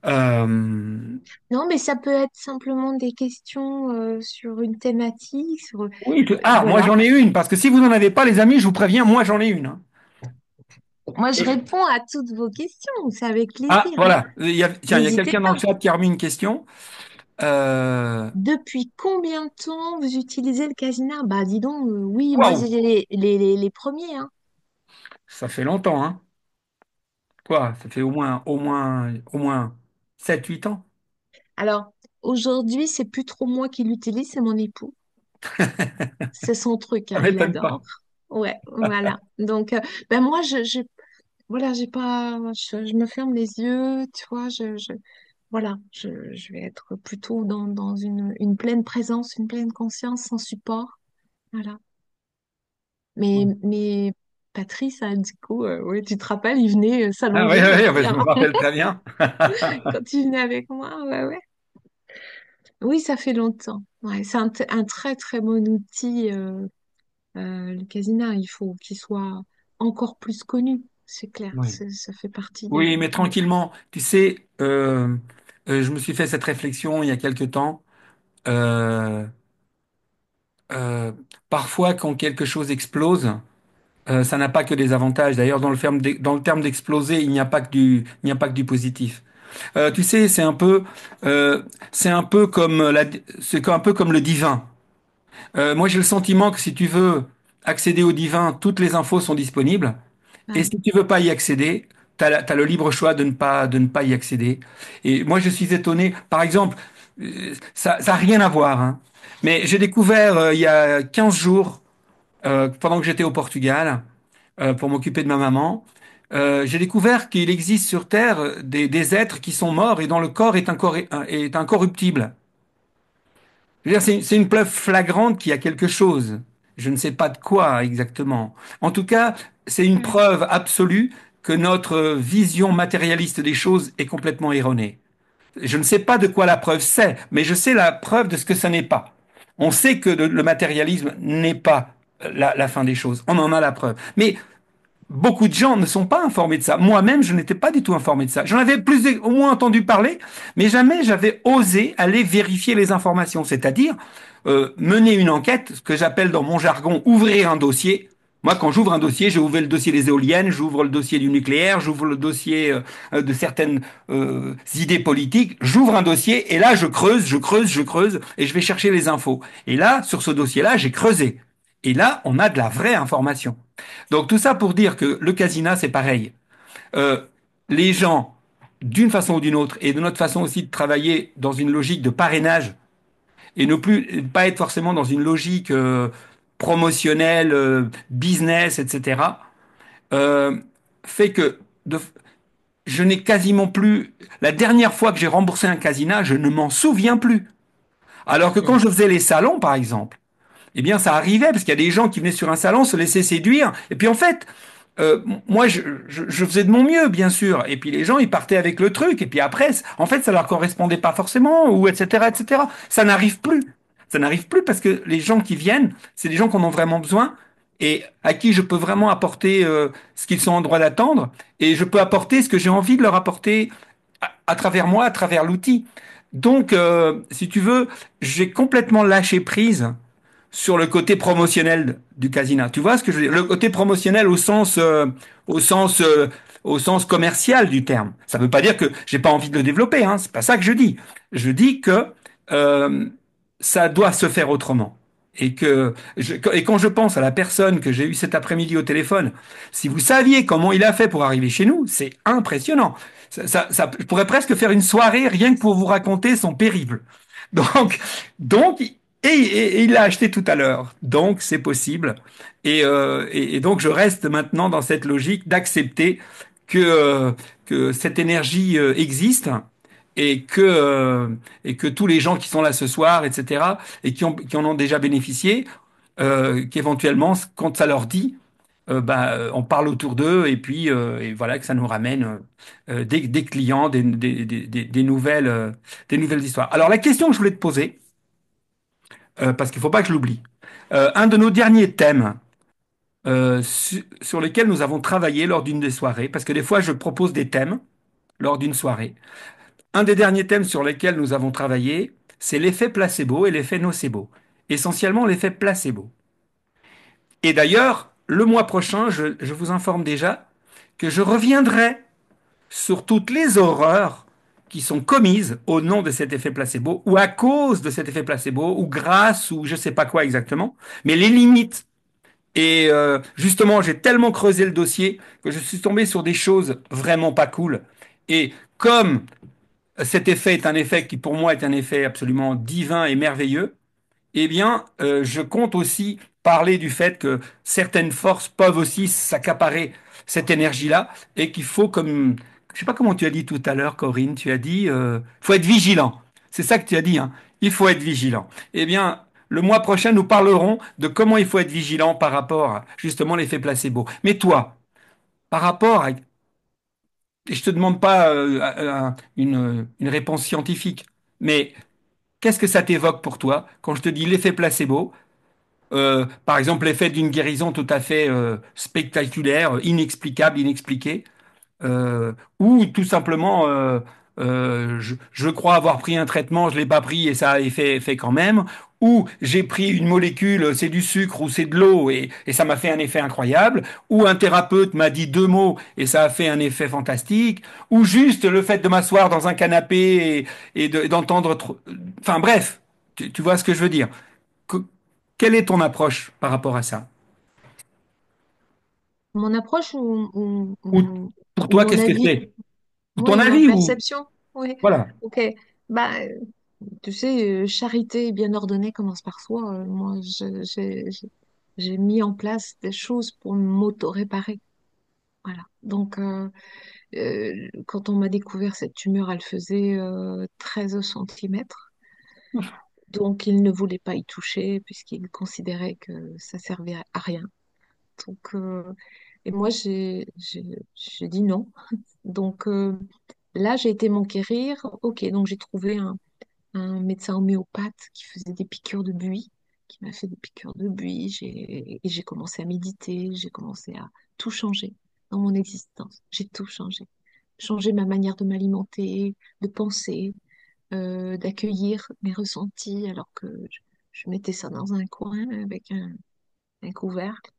Euh, Non, mais ça peut être simplement des questions sur une thématique, oui, moi voilà. j'en ai une parce que si vous n'en avez pas, les amis, je vous préviens, moi j'en ai une, hein. Moi, je réponds à toutes vos questions, c'est avec Ah, plaisir, hein. voilà. Tiens, il y a N'hésitez quelqu'un dans le pas. chat qui a remis une question. Euh, Depuis combien de temps vous utilisez le casinat? Bah, dis donc, oui, moi, Waouh, j'ai les premiers, hein. ça fait longtemps, hein. Quoi? Ça fait au moins 7, 8 ans. Alors, aujourd'hui, c'est plus trop moi qui l'utilise, c'est mon époux. C'est son truc, Ça hein, il m'étonne adore. pas. Ouais, voilà. Donc, ben moi, voilà, j'ai pas, je me ferme les yeux, tu vois, voilà, je vais être plutôt dans une pleine présence, une pleine conscience, sans support. Voilà. Mais Patrice, hein, du coup, ouais, tu te rappelles, il venait Ah oui, s'allonger oui, dans le oui, je me lit rappelle très bien. quand il venait avec moi. Ouais, ouais. Oui, ça fait longtemps. Ouais, c'est un très très bon outil, le casino. Il faut qu'il soit encore plus connu, c'est clair. Oui. Ça fait partie Oui, mais des... tranquillement. Tu sais, je me suis fait cette réflexion il y a quelque temps. Euh, euh, Parfois, quand quelque chose explose, ça n'a pas que des avantages. D'ailleurs, dans le terme d'exploser, il n'y a pas que du positif. Tu sais, c'est un peu comme c'est un peu comme le divin. Moi, j'ai le sentiment que si tu veux accéder au divin, toutes les infos sont disponibles. Et Ouais. si tu veux pas y accéder, t'as le libre choix de ne pas y accéder. Et moi, je suis étonné. Par exemple, ça a rien à voir, hein. Mais j'ai découvert il y a 15 jours, pendant que j'étais au Portugal, pour m'occuper de ma maman, j'ai découvert qu'il existe sur Terre des êtres qui sont morts et dont le corps est incorruptible. Je veux dire, c'est une preuve flagrante qu'il y a quelque chose. Je ne sais pas de quoi exactement. En tout cas, c'est une Ouais. preuve absolue que notre vision matérialiste des choses est complètement erronée. Je ne sais pas de quoi la preuve c'est, mais je sais la preuve de ce que ça n'est pas. On sait que le matérialisme n'est pas la fin des choses. On en a la preuve. Mais beaucoup de gens ne sont pas informés de ça. Moi-même, je n'étais pas du tout informé de ça. J'en avais au moins entendu parler, mais jamais j'avais osé aller vérifier les informations, c'est-à-dire mener une enquête, ce que j'appelle dans mon jargon ouvrir un dossier. Moi, quand j'ouvre un dossier, j'ai ouvert le dossier des éoliennes, j'ouvre le dossier du nucléaire, j'ouvre le dossier de certaines idées politiques, j'ouvre un dossier et là, je creuse, je creuse, je creuse et je vais chercher les infos. Et là, sur ce dossier-là, j'ai creusé. Et là, on a de la vraie information. Donc tout ça pour dire que le casino, c'est pareil. Euh, les gens, d'une façon ou d'une autre, et de notre façon aussi de travailler dans une logique de parrainage, et ne plus pas être forcément dans une logique promotionnelle, business, etc., euh, fait que je n'ai quasiment plus... La dernière fois que j'ai remboursé un casino, je ne m'en souviens plus. Alors que quand Mm. je faisais les salons, par exemple, eh bien, ça arrivait parce qu'il y a des gens qui venaient sur un salon se laisser séduire. Et puis, en fait, moi, je faisais de mon mieux, bien sûr. Et puis, les gens, ils partaient avec le truc. Et puis après, en fait, ça leur correspondait pas forcément, ou etc., etc. Ça n'arrive plus. Ça n'arrive plus parce que les gens qui viennent, c'est des gens qu'on a vraiment besoin et à qui je peux vraiment apporter ce qu'ils sont en droit d'attendre. Et je peux apporter ce que j'ai envie de leur apporter à travers moi, à travers l'outil. Donc, si tu veux, j'ai complètement lâché prise sur le côté promotionnel du casino. Tu vois ce que je veux dire? Le côté promotionnel au sens, euh, au sens commercial du terme. Ça ne veut pas dire que j'ai pas envie de le développer, hein. C'est pas ça que je dis. Je dis que euh, ça doit se faire autrement. Et quand je pense à la personne que j'ai eue cet après-midi au téléphone, si vous saviez comment il a fait pour arriver chez nous, c'est impressionnant. Je pourrais presque faire une soirée rien que pour vous raconter son périple. Donc, donc, il l'a acheté tout à l'heure. Donc, c'est possible. Et donc, je reste maintenant dans cette logique d'accepter que cette énergie existe et que tous les gens qui sont là ce soir, etc., et qui en ont déjà bénéficié, qu'éventuellement, quand ça leur dit, on parle autour d'eux et voilà que ça nous ramène des clients, des nouvelles histoires. Alors, la question que je voulais te poser, parce qu'il ne faut pas que je l'oublie. Un de nos derniers thèmes sur lesquels nous avons travaillé lors d'une des soirées, parce que des fois je propose des thèmes lors d'une soirée. Un des derniers thèmes sur lesquels nous avons travaillé, c'est l'effet placebo et l'effet nocebo. Essentiellement l'effet placebo. Et d'ailleurs, le mois prochain, je vous informe déjà que je reviendrai sur toutes les horreurs qui sont commises au nom de cet effet placebo, ou à cause de cet effet placebo, ou grâce, ou je ne sais pas quoi exactement, mais les limites. Et justement, j'ai tellement creusé le dossier que je suis tombé sur des choses vraiment pas cool. Et comme cet effet est un effet qui pour moi est un effet absolument divin et merveilleux, eh bien, je compte aussi parler du fait que certaines forces peuvent aussi s'accaparer cette énergie-là et qu'il faut, comme, je sais pas comment tu as dit tout à l'heure, Corinne, tu as dit, faut être vigilant. C'est ça que tu as dit, hein. Il faut être vigilant. Eh bien, le mois prochain, nous parlerons de comment il faut être vigilant par rapport à justement l'effet placebo. Mais toi, par rapport à, et je te demande pas une réponse scientifique, mais qu'est-ce que ça t'évoque pour toi quand je te dis l'effet placebo? Par exemple, l'effet d'une guérison tout à fait spectaculaire, inexplicable, inexpliquée, ou tout simplement, je crois avoir pris un traitement, je l'ai pas pris et ça a fait quand même, ou j'ai pris une molécule, c'est du sucre ou c'est de l'eau et ça m'a fait un effet incroyable, ou un thérapeute m'a dit deux mots et ça a fait un effet fantastique, ou juste le fait de m'asseoir dans un canapé d'entendre, enfin bref, tu vois ce que je veux dire. Que- Quelle est ton approche par rapport à ça? Mon approche Ou pour ou toi, mon qu'est-ce que avis, c'est? Ou ton oui, ma avis ou perception, oui, voilà. ok. Bah, tu sais, charité bien ordonnée commence par soi. Moi, j'ai mis en place des choses pour m'auto-réparer. Voilà. Donc, quand on m'a découvert cette tumeur, elle faisait 13 centimètres. Donc, il ne voulait pas y toucher puisqu'il considérait que ça servait à rien. Donc, et moi, j'ai dit non. Donc, là, j'ai été m'enquérir. Ok, donc j'ai trouvé un médecin homéopathe qui faisait des piqûres de buis, qui m'a fait des piqûres de buis. Et j'ai commencé à méditer, j'ai commencé à tout changer dans mon existence. J'ai tout changé. Changer ma manière de m'alimenter, de penser, d'accueillir mes ressentis, alors que je mettais ça dans un coin avec un couvercle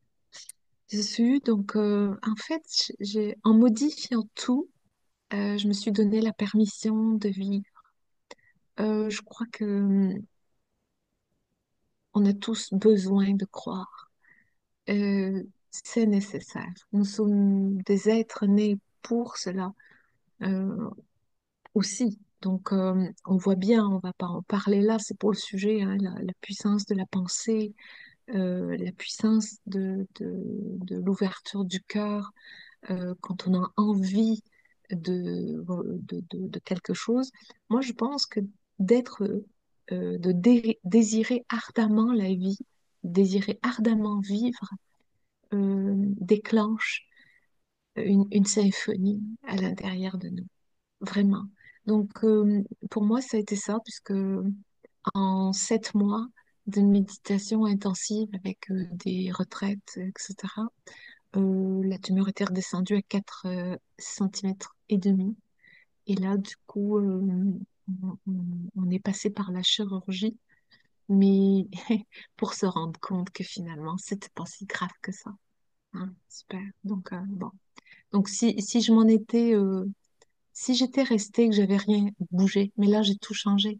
dessus. Donc, en fait, en modifiant tout, je me suis donné la permission de vivre. Je crois que on a tous besoin de croire. C'est nécessaire. Nous sommes des êtres nés pour cela aussi. Donc, on voit bien, on va pas en parler là, c'est pour le sujet, hein, la puissance de la pensée, la puissance de l'ouverture du cœur, quand on a envie de quelque chose. Moi, je pense que d'être, désirer ardemment la vie, désirer ardemment vivre, déclenche une symphonie à l'intérieur de nous, vraiment. Donc, pour moi, ça a été ça, puisque en 7 mois de méditation intensive avec des retraites, etc., la tumeur était redescendue à 4 centimètres et demi. Et là, du coup, on est passé par la chirurgie, mais pour se rendre compte que finalement, c'était pas si grave que ça. Hein, super. Donc, bon. Donc, si je m'en étais, si j'étais restée, que j'avais rien bougé, mais là, j'ai tout changé,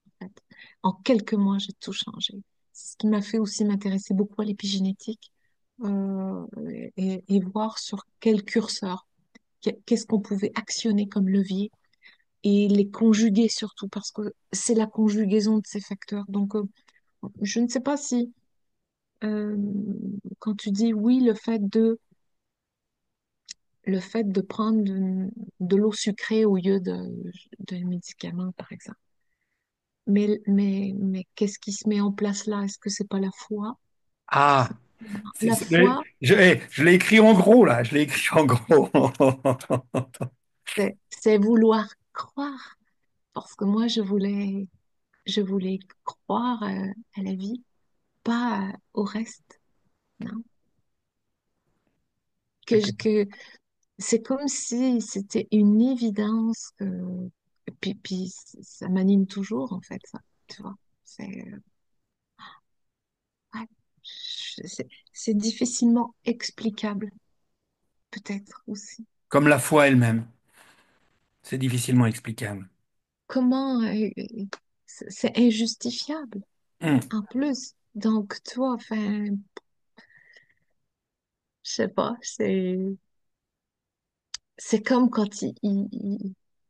en fait. En quelques mois, j'ai tout changé. C'est ce qui m'a fait aussi m'intéresser beaucoup à l'épigénétique, euh, et voir sur quel curseur, qu'est-ce qu'on pouvait actionner comme levier et les conjuguer surtout parce que c'est la conjugaison de ces facteurs. Donc, je ne sais pas si, euh, quand tu dis oui, le fait de prendre de l'eau sucrée au lieu de médicaments, par exemple. Mais qu'est-ce qui se met en place là? Est-ce que c'est pas la foi? Ah, La foi, je l'ai écrit en gros là, je l'ai écrit en gros. c'est vouloir croire. Parce que moi, je voulais croire à la vie, pas au reste. Non. Que c'est comme si c'était une évidence que, puis ça m'anime toujours, en fait, ça, tu vois. C'est, ouais, c'est difficilement explicable, peut-être aussi. Comme la foi elle-même, c'est difficilement explicable. Comment, c'est injustifiable, Hum. en plus. Donc, tu vois, enfin, je sais pas, c'est comme quand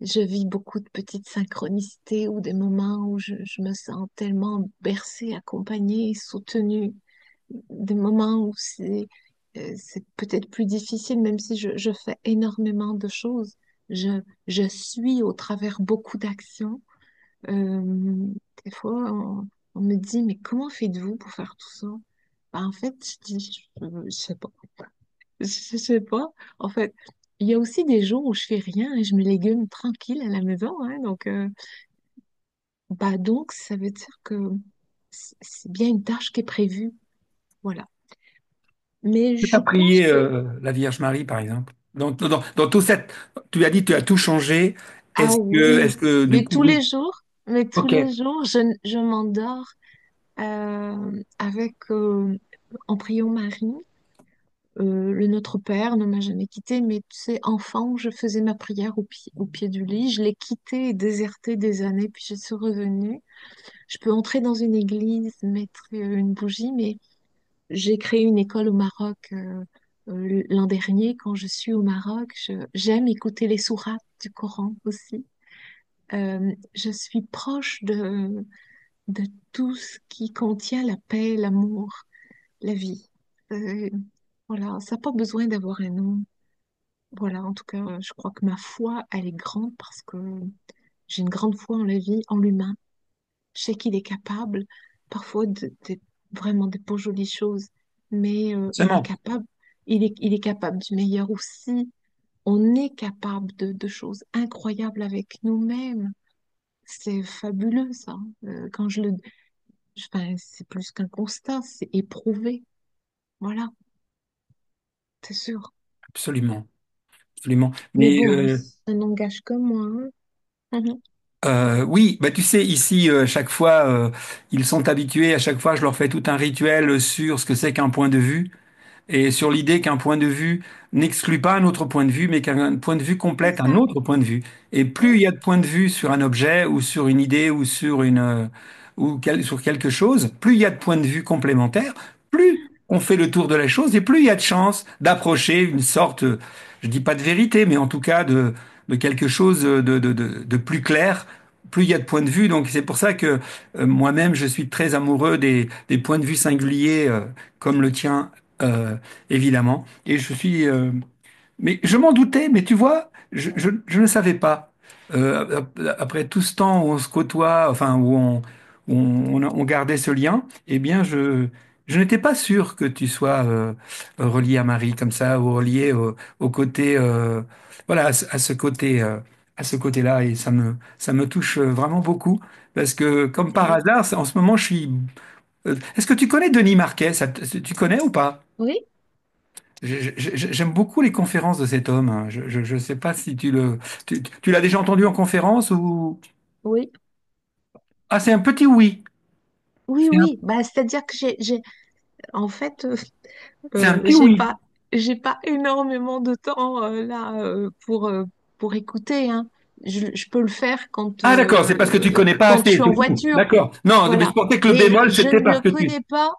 Je vis beaucoup de petites synchronicités ou des moments où je me sens tellement bercée, accompagnée, soutenue. Des moments où c'est peut-être plus difficile, même si je fais énormément de choses. Je suis au travers beaucoup d'actions. Euh, des fois, on me dit, mais comment faites-vous pour faire tout ça? Ben, en fait, je dis, je sais pas. Je sais pas. En fait, il y a aussi des jours où je fais rien et je me légume tranquille à la maison, hein, donc, ça veut dire que c'est bien une tâche qui est prévue. Voilà. Mais Tu je as pense prié que, la Vierge Marie, par exemple. Dans tout cette, tu as dit que tu as tout changé. ah Est-ce oui, que du mais coup, tous oui. les jours, mais tous Ok. les jours, je m'endors avec, en priant Marie. Le Notre Père ne m'a jamais quitté, mais tu sais, enfant, je faisais ma prière au pied du lit. Je l'ai quitté et déserté des années, puis je suis revenue. Je peux entrer dans une église, mettre une bougie, mais j'ai créé une école au Maroc l'an dernier. Quand je suis au Maroc, j'aime écouter les sourates du Coran aussi. Je suis proche de tout ce qui contient la paix, l'amour, la vie. Euh, voilà, ça n'a pas besoin d'avoir un nom. Voilà, en tout cas, je crois que ma foi, elle est grande parce que j'ai une grande foi en la vie, en l'humain. Je sais qu'il est capable parfois de vraiment de pas jolies choses, mais il est Forcément. capable, il est capable du meilleur aussi. On est capable de choses incroyables avec nous-mêmes. C'est fabuleux, ça. Quand enfin, c'est plus qu'un constat, c'est éprouvé. Voilà, c'est sûr. Absolument. Absolument. Mais Mais bon, ça n'engage que moi, hein. Mhm. oui, bah tu sais, ici, chaque fois, ils sont habitués, à chaque fois, je leur fais tout un rituel sur ce que c'est qu'un point de vue. Et sur l'idée qu'un point de vue n'exclut pas un autre point de vue, mais qu'un point de vue C'est complète un ça. autre point de vue. Et plus Oui, il y a de points de vue sur un objet ou sur une idée ou sur sur quelque chose, plus il y a de points de vue complémentaires, plus on fait le tour de la chose et plus il y a de chances d'approcher une sorte, je dis pas de vérité, mais en tout cas de quelque chose de plus clair. Plus il y a de points de vue, donc c'est pour ça que moi-même je suis très amoureux des points de vue singuliers comme le tien euh, évidemment. Et je suis, mais je m'en doutais, mais tu vois, je ne savais pas. Après tout ce temps où on se côtoie, enfin on gardait ce lien, eh bien je n'étais pas sûr que tu sois relié à Marie comme ça ou relié au côté, voilà, à ce côté. À ce côté-là, et ça me touche vraiment beaucoup parce que, comme par oui, hasard, en ce moment, je suis. Est-ce que tu connais Denis Marquet? Tu connais ou pas? oui, J'aime beaucoup les conférences de cet homme, hein. Je ne sais pas si tu l'as déjà entendu en conférence ou... oui, Ah, c'est un petit oui. oui, C'est un, oui. Bah, c'est-à-dire que en fait, c'est un petit j'ai oui. pas, j'ai pas énormément de temps là pour écouter, hein. Je peux le faire Ah, d'accord, c'est parce que tu connais pas quand je assez, suis en c'est tout. voiture, D'accord. Non, mais je voilà. pensais que le Mais bémol, je c'était ne parce le que tu... connais pas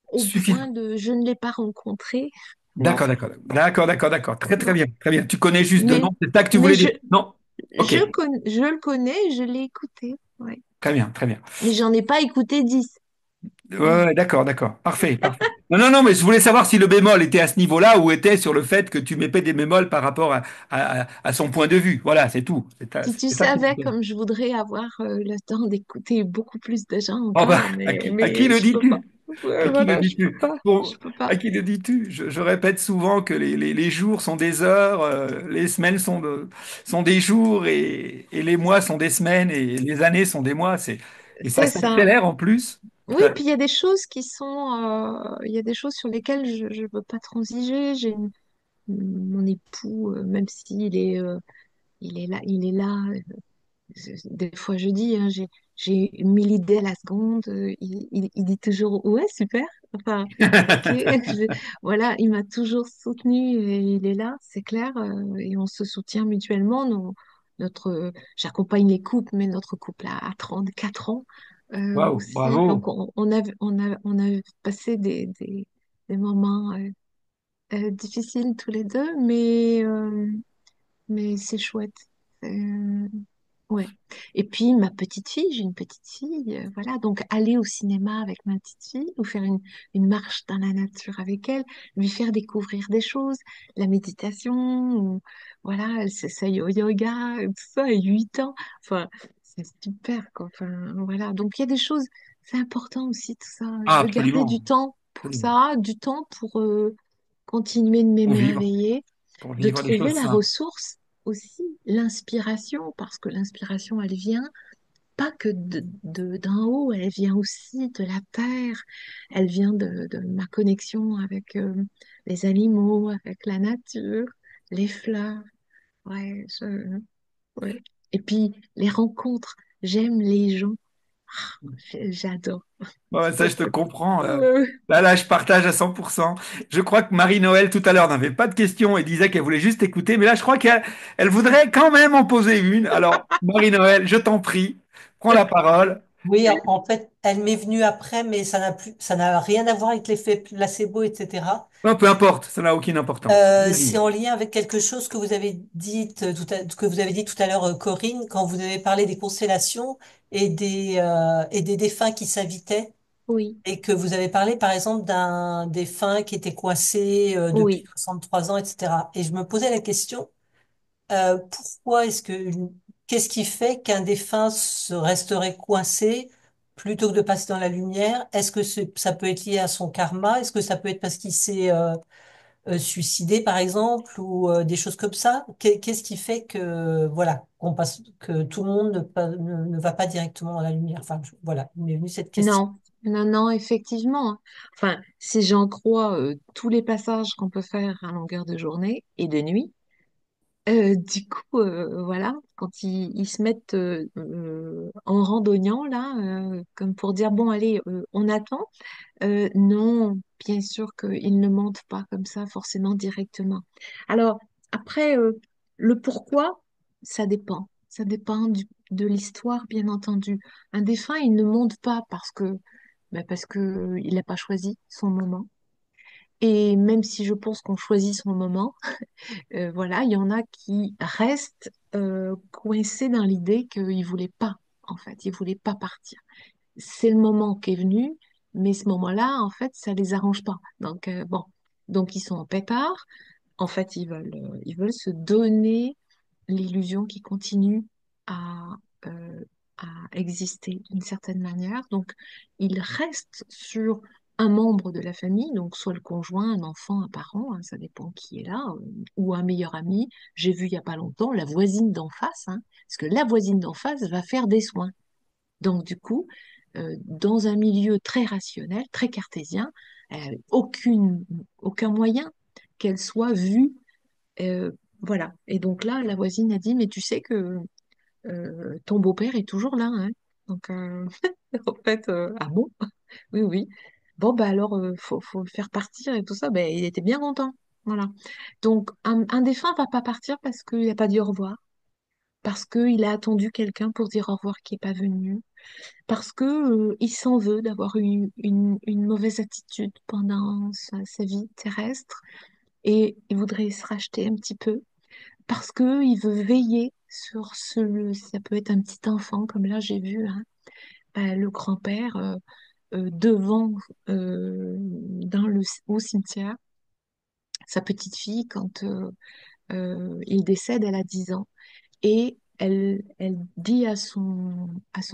au Suffit. point de, je ne l'ai pas rencontré, non. D'accord, d'accord. D'accord, d'accord, d'accord. Très, très Non. bien. Très bien. Tu connais juste de nom, Mais, c'est ça que tu mais voulais dire. Non. Ok. je le connais, je l'ai écouté, ouais. Très bien, très bien. Mais j'en ai pas écouté 10. Ouais, Voilà. ouais, d'accord, d'accord. Parfait, parfait. Non, non, non, mais je voulais savoir si le bémol était à ce niveau-là ou était sur le fait que tu mettais des bémols par rapport à son point de vue. Voilà, c'est tout. Si tu C'est ça qui savais m'intéresse. comme je voudrais avoir le temps d'écouter beaucoup plus de gens Oh bah, encore, à qui mais le je peux pas. dis-tu? Ouais, À qui le voilà, je peux dis-tu? pas, Bon, je peux pas. à qui le dis-tu? Je répète souvent que les jours sont des heures, les semaines sont des jours et les mois sont des semaines et les années sont des mois. Et ça C'est ça. s'accélère en plus. Oui, puis il y a des choses il y a des choses sur lesquelles je veux pas transiger. Mon époux, même s'il est, il est là. Des fois, je dis, hein, j'ai 1000 idées à la seconde. Il dit toujours, ouais, super. Enfin, ok. Voilà, il m'a toujours soutenu et il est là, c'est clair. Et on se soutient mutuellement. J'accompagne les couples, mais notre couple a 34 ans Waouh, aussi. Donc, bravo. on a passé des moments difficiles tous les deux, mais c'est chouette. Euh, ouais. Et puis ma petite fille, j'ai une petite fille, voilà. Donc aller au cinéma avec ma petite fille ou faire une marche dans la nature avec elle, lui faire découvrir des choses, la méditation, ou, voilà, elle s'essaye au yoga, et tout ça, à 8 ans. Enfin, c'est super, quoi. Enfin, voilà. Donc il y a des choses, c'est important aussi tout ça. Ah, Je veux garder du absolument. temps pour Absolument. ça, du temps pour continuer de Pour vivre, m'émerveiller, pour de vivre des trouver choses la simples. ressource aussi, l'inspiration, parce que l'inspiration, elle vient pas que d'en haut, elle vient aussi de la terre, elle vient de ma connexion avec les animaux, avec la nature, les fleurs. Ouais, ouais. Et puis les rencontres, j'aime les gens, j'adore. Ouais, ça, je te comprends. Ouais. Là, je partage à 100%. Je crois que Marie-Noël, tout à l'heure, n'avait pas de questions et disait qu'elle voulait juste écouter. Mais là, je crois qu'elle voudrait quand même en poser une. Alors, Marie-Noël, je t'en prie, prends la parole. Oui, en fait, elle m'est venue après, mais ça n'a rien à voir avec l'effet placebo, etc. Non, peu importe, ça n'a aucune importance. C'est Vas-y. en lien avec quelque chose que vous avez dit que vous avez dit tout à l'heure, Corinne, quand vous avez parlé des constellations et des défunts qui s'invitaient, Oui, et que vous avez parlé, par exemple, d'un défunt qui était coincé depuis oui, 63 ans, etc. Et je me posais la question, pourquoi qu'est-ce qui fait qu'un défunt se resterait coincé plutôt que de passer dans la lumière? Est-ce que ça peut être lié à son karma? Est-ce que ça peut être parce qu'il s'est suicidé, par exemple, ou des choses comme ça? Qu'est-ce qui fait que, voilà, que tout le monde ne va pas directement dans la lumière? Enfin, voilà, il m'est venu cette question. non, non, non, effectivement, hein. Enfin, si j'en crois tous les passages qu'on peut faire à longueur de journée et de nuit, du coup, voilà, quand ils se mettent en randonnant, là, comme pour dire, bon, allez, on attend, non, bien sûr qu'ils ne mentent pas comme ça, forcément, directement. Alors, après, le pourquoi, ça dépend. Ça dépend de l'histoire, bien entendu. Un défunt, il ne monte pas parce que il n'a pas choisi son moment. Et même si je pense qu'on choisit son moment, voilà, il y en a qui restent coincés dans l'idée qu'ils voulaient pas, en fait, ils voulaient pas partir. C'est le moment qui est venu, mais ce moment-là, en fait, ça les arrange pas. Donc bon, donc ils sont en pétard. En fait, ils veulent se donner l'illusion qu'ils continuent à euh, à exister d'une certaine manière. Donc, ils restent sur un membre de la famille, donc soit le conjoint, un enfant, un parent, hein, ça dépend qui est là, ou un meilleur ami. J'ai vu il y a pas longtemps la voisine d'en face, hein, parce que la voisine d'en face va faire des soins. Donc, du coup, dans un milieu très rationnel, très cartésien, aucun moyen qu'elle soit vue. euh, voilà. Et donc là, la voisine a dit, mais tu sais que ton beau-père est toujours là, hein. Donc, en fait, ah bon? Oui, oui. Bon, bah alors, faut le faire partir et tout ça. Ben, il était bien content. Voilà. Donc, un défunt va pas partir parce qu'il n'a pas dit au revoir, parce qu'il a attendu quelqu'un pour dire au revoir qui n'est pas venu, parce que, il s'en veut d'avoir eu une mauvaise attitude pendant sa vie terrestre et il voudrait se racheter un petit peu, parce que il veut veiller sur ça peut être un petit enfant, comme là j'ai vu, hein, le grand-père devant, au cimetière, sa petite fille, quand il décède, elle a 10 ans, et elle dit à son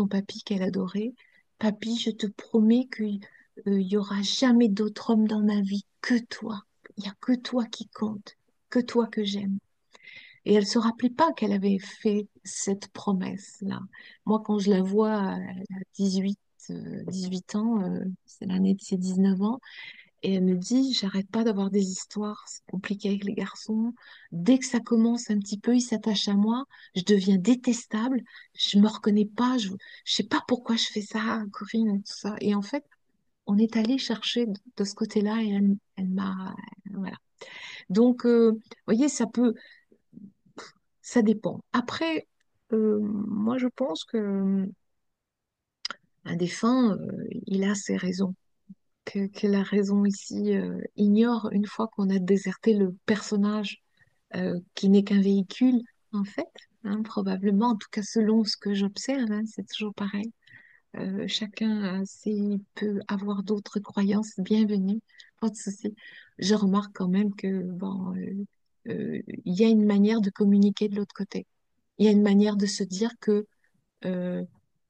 papy qu'elle adorait, Papy, je te promets qu'il y aura jamais d'autre homme dans ma vie que toi. Il n'y a que toi qui compte, que toi que j'aime. Et elle se rappelait pas qu'elle avait fait cette promesse-là. Moi, quand je la vois, elle a 18 ans, c'est l'année de ses 19 ans, et elle me dit, j'arrête pas d'avoir des histoires, c'est compliqué avec les garçons. Dès que ça commence un petit peu, ils s'attachent à moi, je deviens détestable, je me reconnais pas, je sais pas pourquoi je fais ça, Corinne, et tout ça. Et en fait, on est allé chercher de ce côté-là et elle m'a, voilà. Donc, vous voyez, ça dépend. Après, moi, je pense que un défunt, il a ses raisons. Que la raison ici ignore une fois qu'on a déserté le personnage qui n'est qu'un véhicule, en fait. hein, probablement, en tout cas selon ce que j'observe, hein, c'est toujours pareil. Chacun peut avoir d'autres croyances, bienvenues, pas de souci. Je remarque quand même que bon, il y a une manière de communiquer de l'autre côté. Il y a une manière de se dire que euh,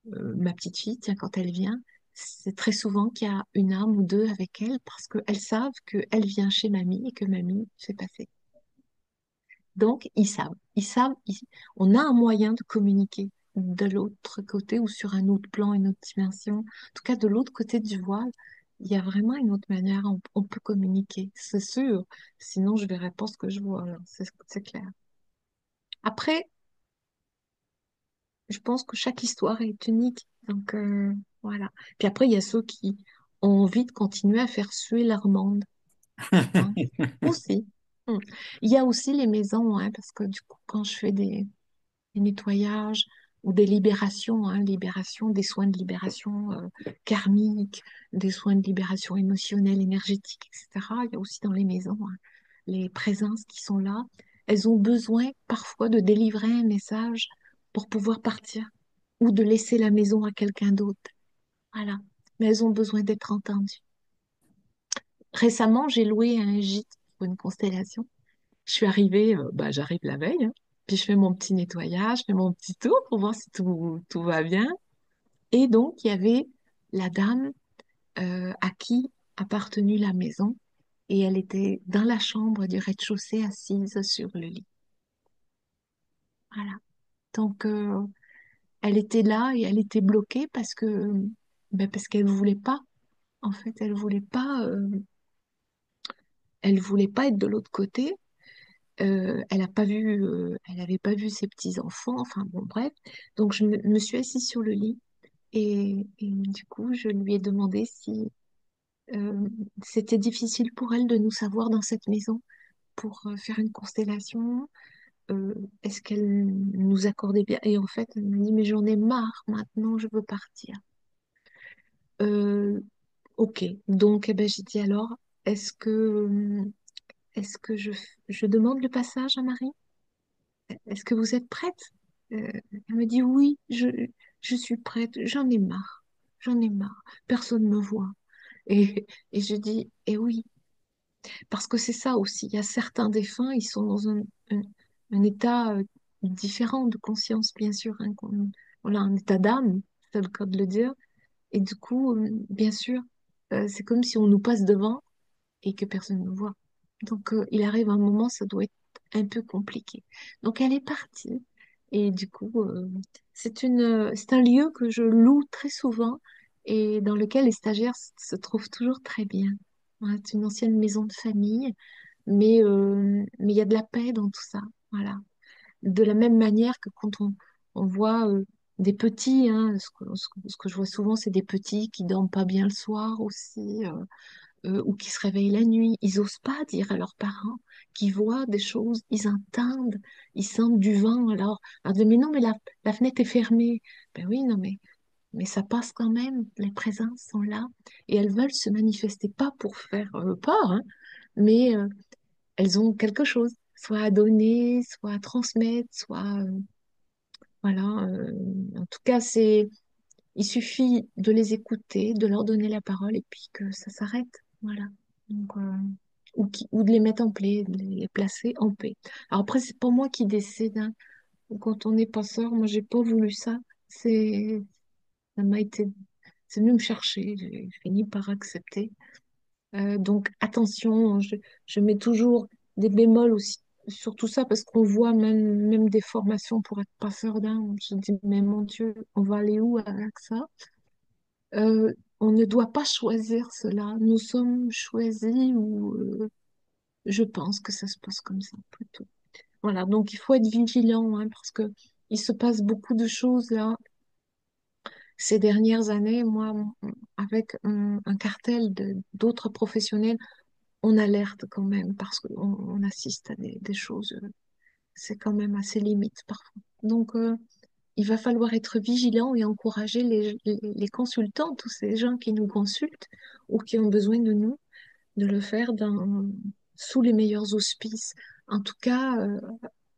ma petite fille, tiens, quand elle vient, c'est très souvent qu'il y a une âme ou deux avec elle parce qu'elles savent qu'elle vient chez mamie et que mamie fait passer. Donc, on a un moyen de communiquer de l'autre côté ou sur un autre plan, une autre dimension. En tout cas, de l'autre côté du voile, il y a vraiment une autre manière, on peut communiquer, c'est sûr. Sinon, je verrais pas ce que je vois, là, c'est clair. Après, je pense que chaque histoire est unique. Donc, voilà. Puis après, il y a ceux qui ont envie de continuer à faire suer leur monde, hein, aussi. Hmm. Il y a aussi les maisons, hein, parce que du coup, quand je fais des nettoyages ou des libérations, hein, des soins de libération karmique, des soins de libération émotionnelle, énergétique, etc. Il y a aussi dans les maisons, hein, les présences qui sont là. Elles ont besoin parfois de délivrer un message pour pouvoir partir ou de laisser la maison à quelqu'un d'autre. Voilà. Mais elles ont besoin d'être entendues. Récemment, j'ai loué un gîte pour une constellation. Je suis arrivée, j'arrive la veille, hein, puis je fais mon petit nettoyage, je fais mon petit tour pour voir si tout va bien. Et donc, il y avait la dame à qui appartenait la maison et elle était dans la chambre du rez-de-chaussée assise sur le lit. Voilà. Donc, elle était là et elle était bloquée parce qu'elle voulait pas. En fait, elle voulait pas être de l'autre côté. Elle avait pas vu ses petits-enfants. Enfin, bon, bref. Donc, je me suis assise sur le lit et du coup, je lui ai demandé si euh, c'était difficile pour elle de nous savoir dans cette maison pour faire une constellation. Euh, Est-ce qu'elle nous accordait bien? Et en fait, elle m'a dit, mais j'en ai marre maintenant, je veux partir. Euh, ok, donc eh ben, j'ai dit alors, est-ce que, est-ce que je demande le passage à Marie? Est-ce que vous êtes prête? Elle me dit oui, je suis prête, j'en ai marre, personne me voit. Et je dis, eh oui, parce que c'est ça aussi, il y a certains défunts, ils sont dans un état différent de conscience, bien sûr, hein, voilà, un état d'âme, c'est le cas de le dire. Et du coup, bien sûr, c'est comme si on nous passe devant et que personne ne nous voit. Donc, il arrive un moment, ça doit être un peu compliqué. Donc, elle est partie. Et du coup, c'est un lieu que je loue très souvent et dans lequel les stagiaires se trouvent toujours très bien. Ouais, c'est une ancienne maison de famille, mais il y a de la paix dans tout ça. Voilà. De la même manière que quand on voit des petits, hein, ce que je vois souvent, c'est des petits qui dorment pas bien le soir aussi. Ou qui se réveillent la nuit, ils osent pas dire à leurs parents qu'ils voient des choses, ils entendent, ils sentent du vent. Alors, on dit, mais non, mais la fenêtre est fermée. Ben oui, non, mais ça passe quand même, les présences sont là et elles veulent se manifester, pas pour faire peur, hein, mais elles ont quelque chose, soit à donner, soit à transmettre, soit, voilà. En tout cas, il suffit de les écouter, de leur donner la parole et puis que ça s'arrête. Voilà. Donc, ou de les mettre en paix, de les placer en paix. Alors après, c'est pas moi qui décide, hein. Quand on est passeur, moi, j'ai pas voulu ça. Ça m'a été, c'est venu me chercher. J'ai fini par accepter. Donc, attention, je mets toujours des bémols aussi sur tout ça parce qu'on voit même des formations pour être passeur d'âme. Je dis, mais mon Dieu, on va aller où avec ça? On ne doit pas choisir cela. Nous sommes choisis ou je pense que ça se passe comme ça plutôt. Voilà, donc il faut être vigilant hein, parce que il se passe beaucoup de choses là ces dernières années. Moi, avec un cartel d'autres professionnels, on alerte quand même parce qu'on on assiste à des choses, c'est quand même assez limite parfois. Donc, il va falloir être vigilant et encourager les consultants, tous ces gens qui nous consultent ou qui ont besoin de nous, de le faire sous les meilleurs auspices. En tout cas,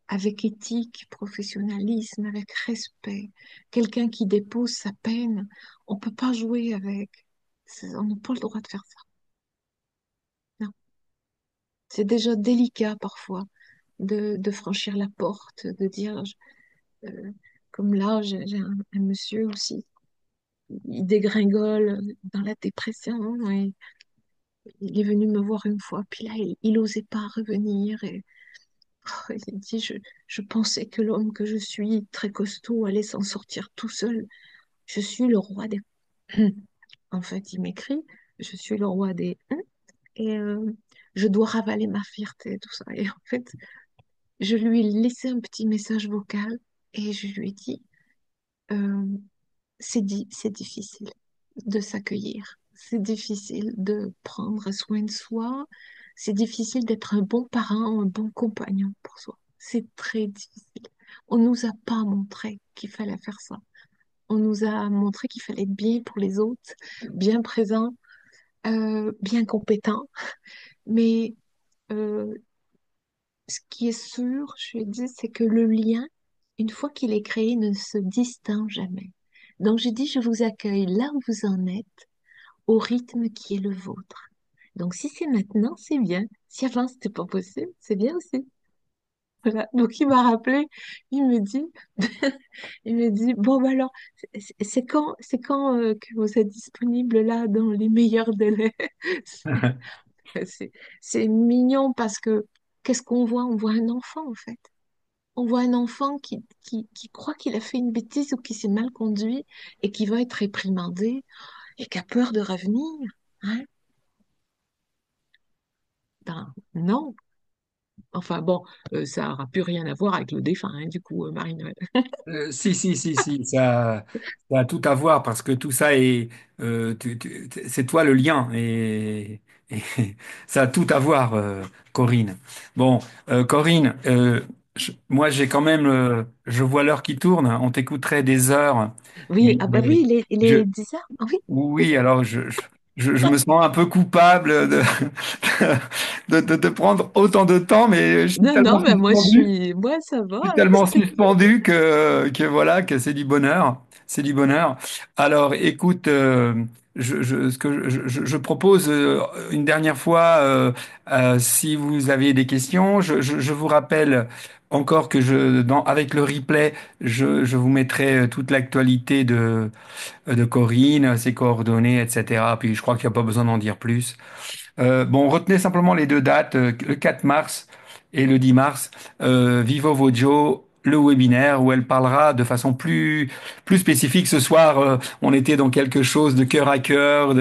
avec éthique, professionnalisme, avec respect. Quelqu'un qui dépose sa peine, on peut pas jouer avec. On n'a pas le droit de faire ça. Non. C'est déjà délicat parfois de franchir la porte, de dire, euh, comme là, j'ai un monsieur aussi, il dégringole dans la dépression et il est venu me voir une fois, puis là, il osait pas revenir et oh, il dit, je pensais que l'homme que je suis, très costaud, allait s'en sortir tout seul. Je suis le roi des... En fait, il m'écrit, je suis le roi des... Et je dois ravaler ma fierté et tout ça. Et en fait, je lui ai laissé un petit message vocal et je lui ai dit, euh, c'est difficile de s'accueillir. C'est difficile de prendre soin de soi. C'est difficile d'être un bon parent, un bon compagnon pour soi. C'est très difficile. On nous a pas montré qu'il fallait faire ça. On nous a montré qu'il fallait être bien pour les autres, bien présent, bien compétent. Mais euh, ce qui est sûr, je lui ai dit, c'est que le lien, une fois qu'il est créé, ne se distend jamais. Donc j'ai dit, je vous accueille là où vous en êtes, au rythme qui est le vôtre. Donc si c'est maintenant, c'est bien. Si avant, c'était pas possible, c'est bien aussi. Voilà. Donc il m'a rappelé, il me dit, il me dit, bon bah alors, c'est quand que vous êtes disponible là dans les meilleurs délais? C'est, c'est mignon parce que qu'est-ce qu'on voit? On voit un enfant en fait. On voit un enfant qui croit qu'il a fait une bêtise ou qui s'est mal conduit et qui va être réprimandé et qui a peur de revenir. Hein? Ben, non. Enfin bon, ça n'aura plus rien à voir avec le défunt, hein, du coup, Marie-Noël. Si, ça a tout à voir parce que tout ça est, c'est toi le lien et ça a tout à voir, Corinne. Bon, Corinne, moi j'ai quand même, je vois l'heure qui tourne. On t'écouterait des heures, Oui, mais, ah bah oui, mais il je, est 10 heures. Ah oui, oui, alors je me sens un peu coupable de te prendre autant de temps, mais je suis non, tellement non, mais suspendu. moi, ça va. Je suis tellement suspendu que voilà, que c'est du bonheur. C'est du bonheur. Alors, écoute, ce que je propose une dernière fois, si vous avez des questions, je vous rappelle encore que avec le replay, je vous mettrai toute l'actualité de Corinne, ses coordonnées, etc. Puis je crois qu'il n'y a pas besoin d'en dire plus. Bon, retenez simplement les deux dates, le 4 mars et le 10 mars, Vivo Vojo, le webinaire où elle parlera de façon plus spécifique. Ce soir, on était dans quelque chose de cœur à cœur,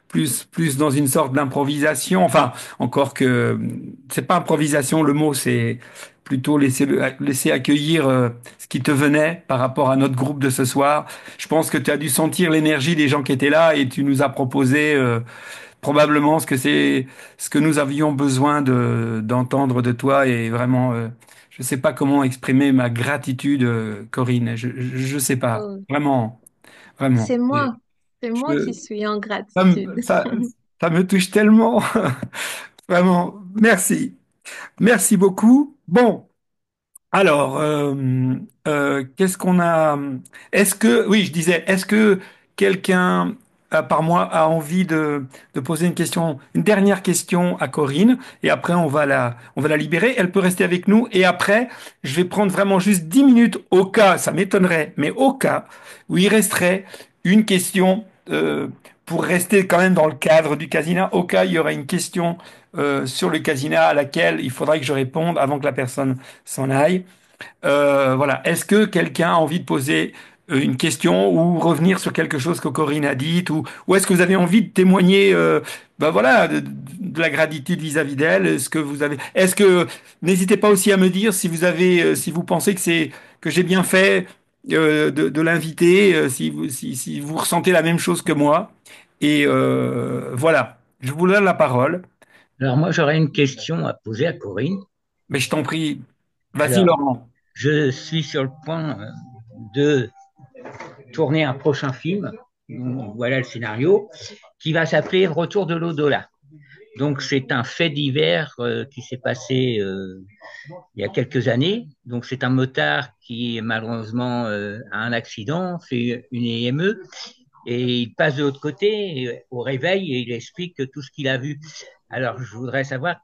plus dans une sorte d'improvisation. Enfin, encore que c'est pas improvisation, le mot, c'est plutôt laisser accueillir ce qui te venait par rapport à notre groupe de ce soir. Je pense que tu as dû sentir l'énergie des gens qui étaient là et tu nous as proposé probablement ce que nous avions besoin d'entendre de toi et vraiment je sais pas comment exprimer ma gratitude, Corinne, je sais pas Oh, vraiment vraiment c'est moi, c'est moi qui Je- suis en ça, gratitude. me- ça, ça me touche tellement vraiment merci beaucoup. Bon, alors, qu'est-ce qu'on a? Oui, je disais, est-ce que quelqu'un, à part moi, a envie de poser une question, une dernière question à Corinne, et après on va la libérer. Elle peut rester avec nous, et après, je vais prendre vraiment juste 10 minutes au cas, ça m'étonnerait, mais au cas où il resterait une question pour rester quand même dans le cadre du casino, au cas où il y aurait une question sur le casino à laquelle il faudrait que je réponde avant que la personne s'en aille. Voilà. Est-ce que quelqu'un a envie de poser une question ou revenir sur quelque chose que Corinne a dit ou est-ce que vous avez envie de témoigner ben voilà, de la gratitude vis-à-vis d'elle? Est-ce que, n'hésitez pas aussi à me dire si vous avez, si vous pensez que j'ai bien fait de l'inviter, si vous ressentez la même chose que moi. Et voilà. Je vous donne la parole. Alors moi, j'aurais une question à poser à Corinne. Mais je t'en prie. Vas-y, Alors, Laurent. je suis sur le point de tourner un prochain film, voilà le scénario, qui va s'appeler Retour de l'au-delà. Donc c'est un fait divers qui s'est passé il y a quelques années. Donc c'est un motard qui malheureusement a un accident, fait une IME et il passe de l'autre côté au réveil et il explique tout ce qu'il a vu. Alors je voudrais savoir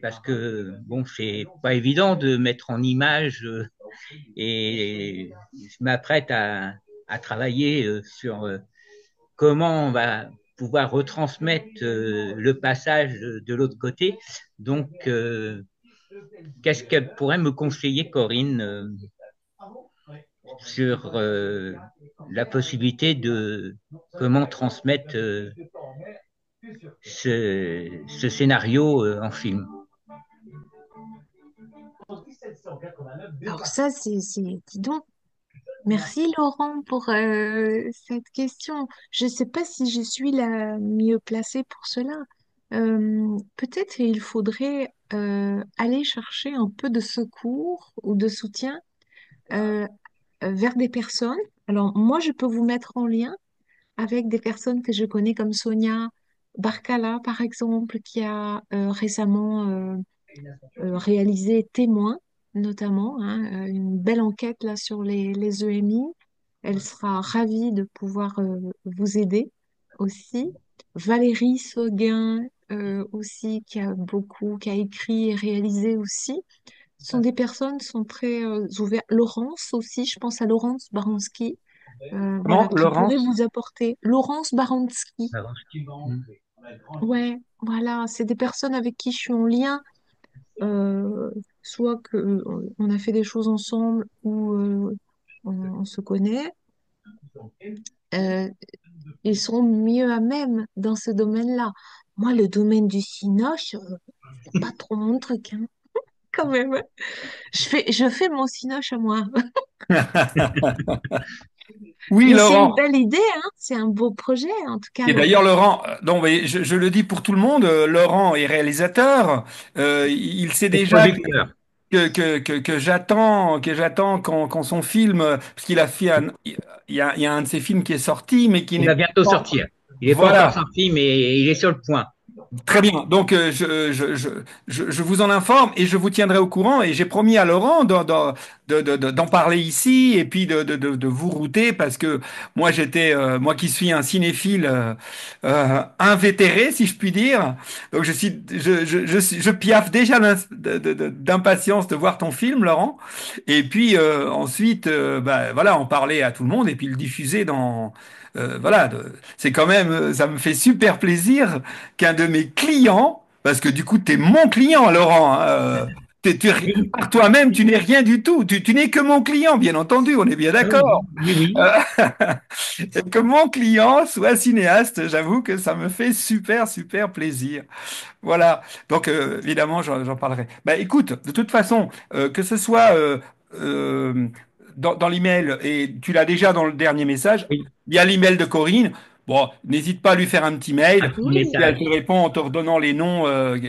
parce que bon c'est pas évident de mettre en image et je m'apprête à travailler sur comment on va pouvoir retransmettre le passage de l'autre côté. Donc, qu'est-ce qu'elle pourrait me conseiller, Corinne, sur la possibilité de comment transmettre ce scénario en film? Alors ça, dis donc, merci Laurent pour cette question. Je ne sais pas si je suis la mieux placée pour cela. Peut-être il faudrait aller chercher un peu de secours ou de soutien euh, vers des personnes. Alors moi, je peux vous mettre en lien avec des personnes que je connais comme Sonia Barkala, par exemple, qui a récemment réalisé Témoin, notamment, hein, une belle enquête là sur les EMI. Elle sera ravie de pouvoir vous aider aussi. Valérie Sauguin aussi, qui a écrit et réalisé aussi. Ce sont des personnes qui sont très ouvertes. Laurence aussi, je pense à Laurence Baranski, voilà, Comment, qui pourrait Laurence? vous apporter. Laurence Baranski, Alors, ouais, voilà, c'est des personnes avec qui je suis en lien, euh, soit que on a fait des choses ensemble ou on se connaît. Euh, Ils sont mieux à même dans ce domaine-là. Moi, le domaine du cinoche, c'est pas trop mon truc, hein, quand même. Je fais mon cinoche à moi. Oui, Mais c'est une Laurent. belle idée, hein. C'est un beau projet, en tout cas, Et d'ailleurs, Laurent. Laurent, donc, oui, je le dis pour tout le monde, Laurent est réalisateur. Il sait et déjà producteur. que j'attends quand son film, parce qu'il a fait il y a un de ses films qui est sorti, mais qui Il n'est va bientôt pas. sortir. Il n'est pas encore Voilà. sorti, mais il est sur le point. Très bien. Donc, je vous en informe et je vous tiendrai au courant. Et j'ai promis à Laurent d'en parler ici et puis de vous router parce que moi qui suis un cinéphile invétéré, si je puis dire. Donc, je piaffe déjà d'impatience de voir ton film, Laurent. Et puis ensuite, bah, voilà, en parler à tout le monde et puis le diffuser voilà, c'est quand même, ça me fait super plaisir qu'un de mes clients, parce que du coup, tu es mon client, Laurent, hein, Oui, par toi-même, tu n'es rien du tout. Tu n'es que mon client, bien entendu, on est bien d'accord. oui, oui. Euh, que mon client soit cinéaste, j'avoue que ça me fait super, super plaisir. Voilà. Donc, évidemment, j'en parlerai. Bah, écoute, de toute façon, que ce soit euh, dans l'email, et tu l'as déjà dans le dernier message, Oui. il y a l'email de Corinne. Bon, n'hésite pas à lui faire un petit Un mail. petit Oui, Puis elle message. te répond en te redonnant les noms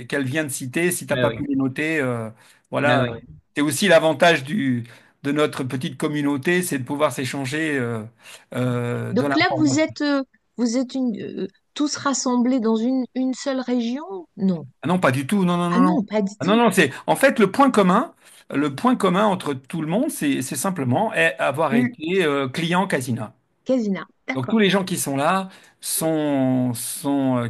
qu'elle vient de citer, si t'as Ah pas oui, pu les noter. ah Voilà. oui. C'est aussi l'avantage de notre petite communauté, c'est de pouvoir s'échanger de donc là, vous l'information. êtes, tous rassemblés dans une seule région? Non. Ah non, pas du tout. Non, non, Ah non, non. non, pas du Ah non, tout. non, c'est en fait le point commun entre tout le monde, c'est simplement avoir Hmm, été client Casina. Casina, Donc tous d'accord. les gens qui sont là sont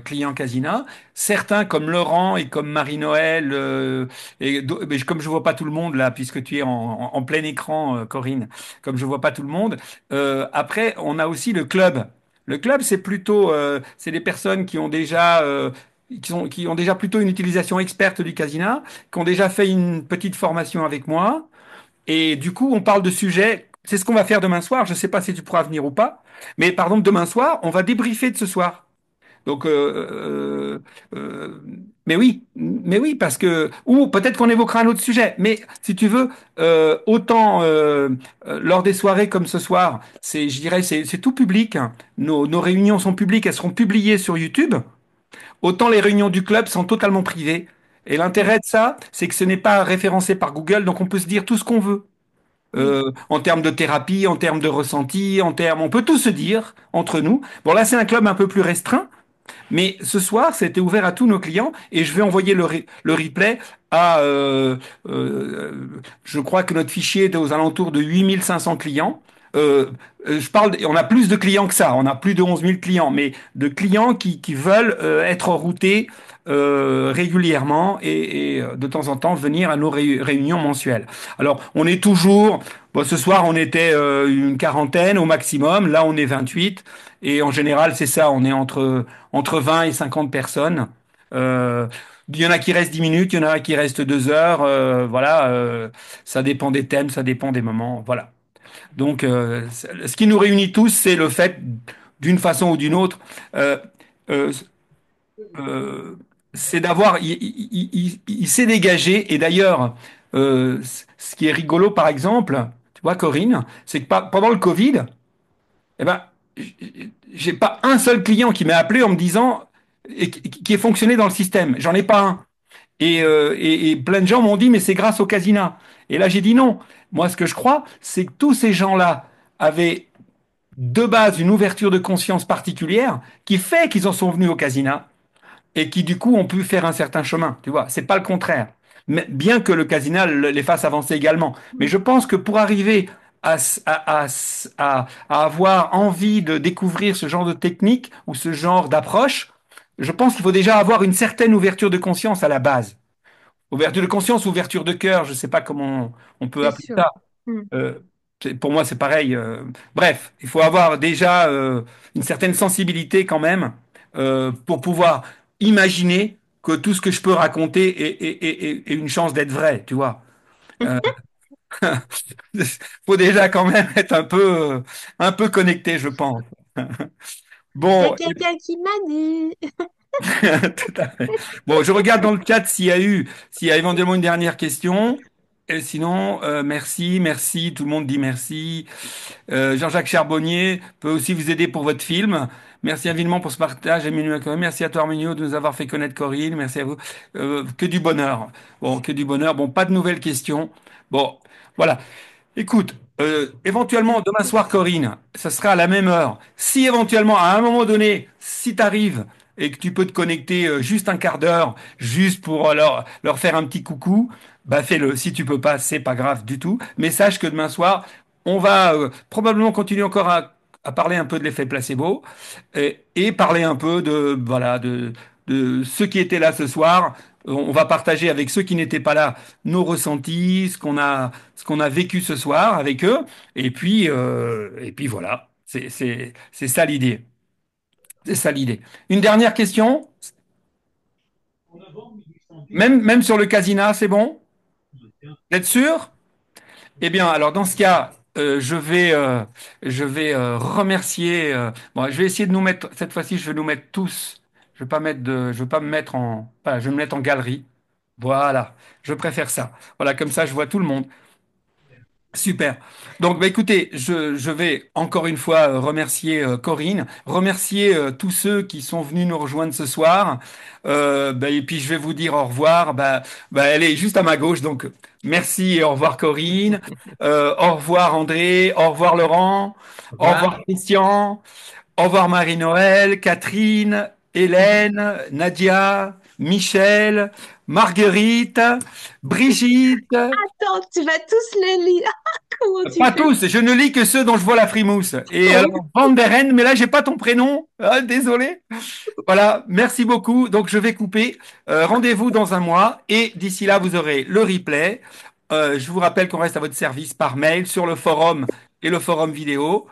clients Casina. Certains comme Laurent et comme Marie-Noël mais comme je vois pas tout le monde là, puisque tu es en plein écran, Corinne, comme je vois pas tout le monde. Après, on a aussi le club. Le club, c'est des personnes qui ont déjà plutôt une utilisation experte du Casina, qui ont déjà fait une petite formation avec moi. Et du coup, on parle de sujets. C'est ce qu'on va faire demain soir. Je ne sais pas si tu pourras venir ou pas. Mais par exemple, demain soir, on va débriefer de ce soir. Donc, mais oui, parce que, ou peut-être qu'on évoquera un autre sujet. Mais si tu veux, autant lors des soirées comme ce soir, je dirais, c'est tout public, hein. Nos réunions sont publiques, elles seront publiées sur YouTube. Autant les réunions du club sont totalement privées. Et Oui, l'intérêt de ça, c'est que ce n'est pas référencé par Google, donc on peut se dire tout ce qu'on veut oui. en termes de thérapie, en termes de ressenti, on peut tout se dire entre nous. Bon, là, c'est un club un peu plus restreint, Mais ce soir, c'était ouvert à tous nos clients et je vais envoyer le replay à, je crois que notre fichier est aux alentours de 8500 clients. Euh, on a plus de clients que ça, on a plus de 11 000 clients, mais de clients qui veulent être routés régulièrement et de temps en temps venir à nos réunions mensuelles. Alors, on est toujours, bon, ce soir, on était une quarantaine au maximum, là, on est 28, et en général, c'est ça, on est entre 20 et 50 personnes. Euh, il y en a qui restent 10 minutes, il y en a qui restent 2 heures. Voilà, ça dépend des thèmes, ça dépend des moments. Voilà. Donc, ce qui nous réunit tous, c'est le fait, d'une façon ou d'une autre, euh, euh, euh, c'est d'avoir, il s'est dégagé. Et d'ailleurs, ce qui est rigolo, par exemple, tu vois, Corinne, c'est que pendant le Covid, eh ben, j'ai pas un seul client qui m'a appelé en me disant et qui est fonctionné dans le système. J'en ai pas un. Et plein de gens m'ont dit, mais c'est grâce au Casina. Et là, j'ai dit non. Moi, ce que je crois, c'est que tous ces gens-là avaient de base une ouverture de conscience particulière qui fait qu'ils en sont venus au Casina et qui, du coup, ont pu faire un certain chemin. Tu vois, c'est pas le contraire. Mais, bien que le Casina les fasse avancer également. Mais je pense que pour arriver à avoir envie de découvrir ce genre de technique ou ce genre d'approche, je pense qu'il faut déjà avoir une certaine ouverture de conscience à la base. Ouverture de conscience, ouverture de cœur, je ne sais pas comment on peut C'est appeler sûr. ça. Mm. Euh, pour moi, c'est pareil. Bref, il faut avoir déjà une certaine sensibilité quand même pour pouvoir imaginer que tout ce que je peux raconter est une chance d'être vrai, tu vois. Euh, faut déjà quand même être un peu connecté, je pense. Il y a Bon, quelqu'un qui m'a dit. tout à fait. Bon, je regarde dans le chat s'il y a éventuellement une dernière question. Et sinon, merci, merci. Tout le monde dit merci. Jean-Jacques Charbonnier peut aussi vous aider pour votre film. Merci infiniment pour ce partage, Emmanuel Cohen. Merci à toi, Arminio, de nous avoir fait connaître Corinne. Merci à vous. Que du bonheur. Bon, que du bonheur. Bon, pas de nouvelles questions. Bon, voilà. Écoute, éventuellement, demain soir, Corinne, ça sera à la même heure. Si éventuellement, à un moment donné, si tu arrives et que tu peux te connecter juste un quart d'heure, juste pour leur faire un petit coucou, bah fais-le. Si tu peux pas, c'est pas grave du tout. Mais sache que demain soir, on va probablement continuer encore à parler un peu de l'effet placebo et parler un peu voilà, de ceux qui étaient là ce soir. On va partager avec ceux qui n'étaient pas là nos ressentis, ce qu'on a vécu ce soir avec eux. Et puis voilà, c'est ça l'idée. C'est ça l'idée. Une dernière question, même sur le casina, c'est bon? Vous êtes sûr? Eh bien, alors dans ce cas, je vais remercier. Bon, je vais essayer de nous mettre cette fois-ci. Je vais nous mettre tous. Je vais pas me mettre en. Voilà, je vais me mettre en galerie. Voilà, je préfère ça. Voilà, comme ça, je vois tout le monde. Super. Donc, bah, écoutez, je vais encore une fois remercier Corinne, remercier tous ceux qui sont venus nous rejoindre ce soir. Bah, et puis, je vais vous dire au revoir. Bah, elle est juste à ma gauche. Donc, merci et au revoir Corinne. Au revoir André. Au revoir Laurent. Au Au revoir. revoir Christian. Au revoir Marie-Noël, Catherine, Hélène, Nadia, Michel, Marguerite, Brigitte. Attends, tu vas tous les lire. Comment tu Pas fais? tous, je ne lis que ceux dont je vois la frimousse. Et alors, Oh, Van der Ren, mais là, j'ai pas ton prénom. Ah, désolé. Voilà, merci beaucoup. Donc, je vais couper. Rendez-vous dans un mois. Et d'ici là, vous aurez le replay. Je vous rappelle qu'on reste à votre service par mail sur le forum et le forum vidéo.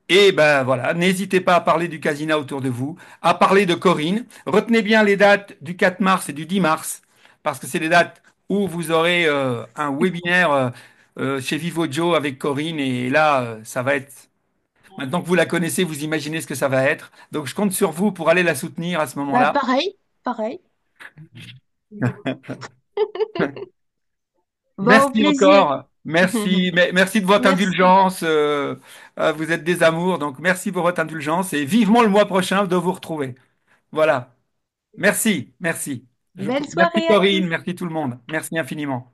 Et ben voilà, n'hésitez pas à parler du Casina autour de vous, à parler de Corinne. Retenez bien les dates du 4 mars et du 10 mars, parce que c'est les dates où vous aurez un webinaire chez Vivo Joe avec Corinne. Et là, ça va être. Maintenant que vous la connaissez, vous imaginez ce que ça va être. Donc je compte sur vous pour aller la soutenir à ce bah moment-là. pareil, pareil. Bon, au Merci plaisir. encore. Merci, merci de votre Merci. indulgence. Vous êtes des amours, donc merci pour votre indulgence et vivement le mois prochain de vous retrouver. Voilà. Merci, merci. Belle Merci soirée à Corinne, tous. merci tout le monde. Merci infiniment.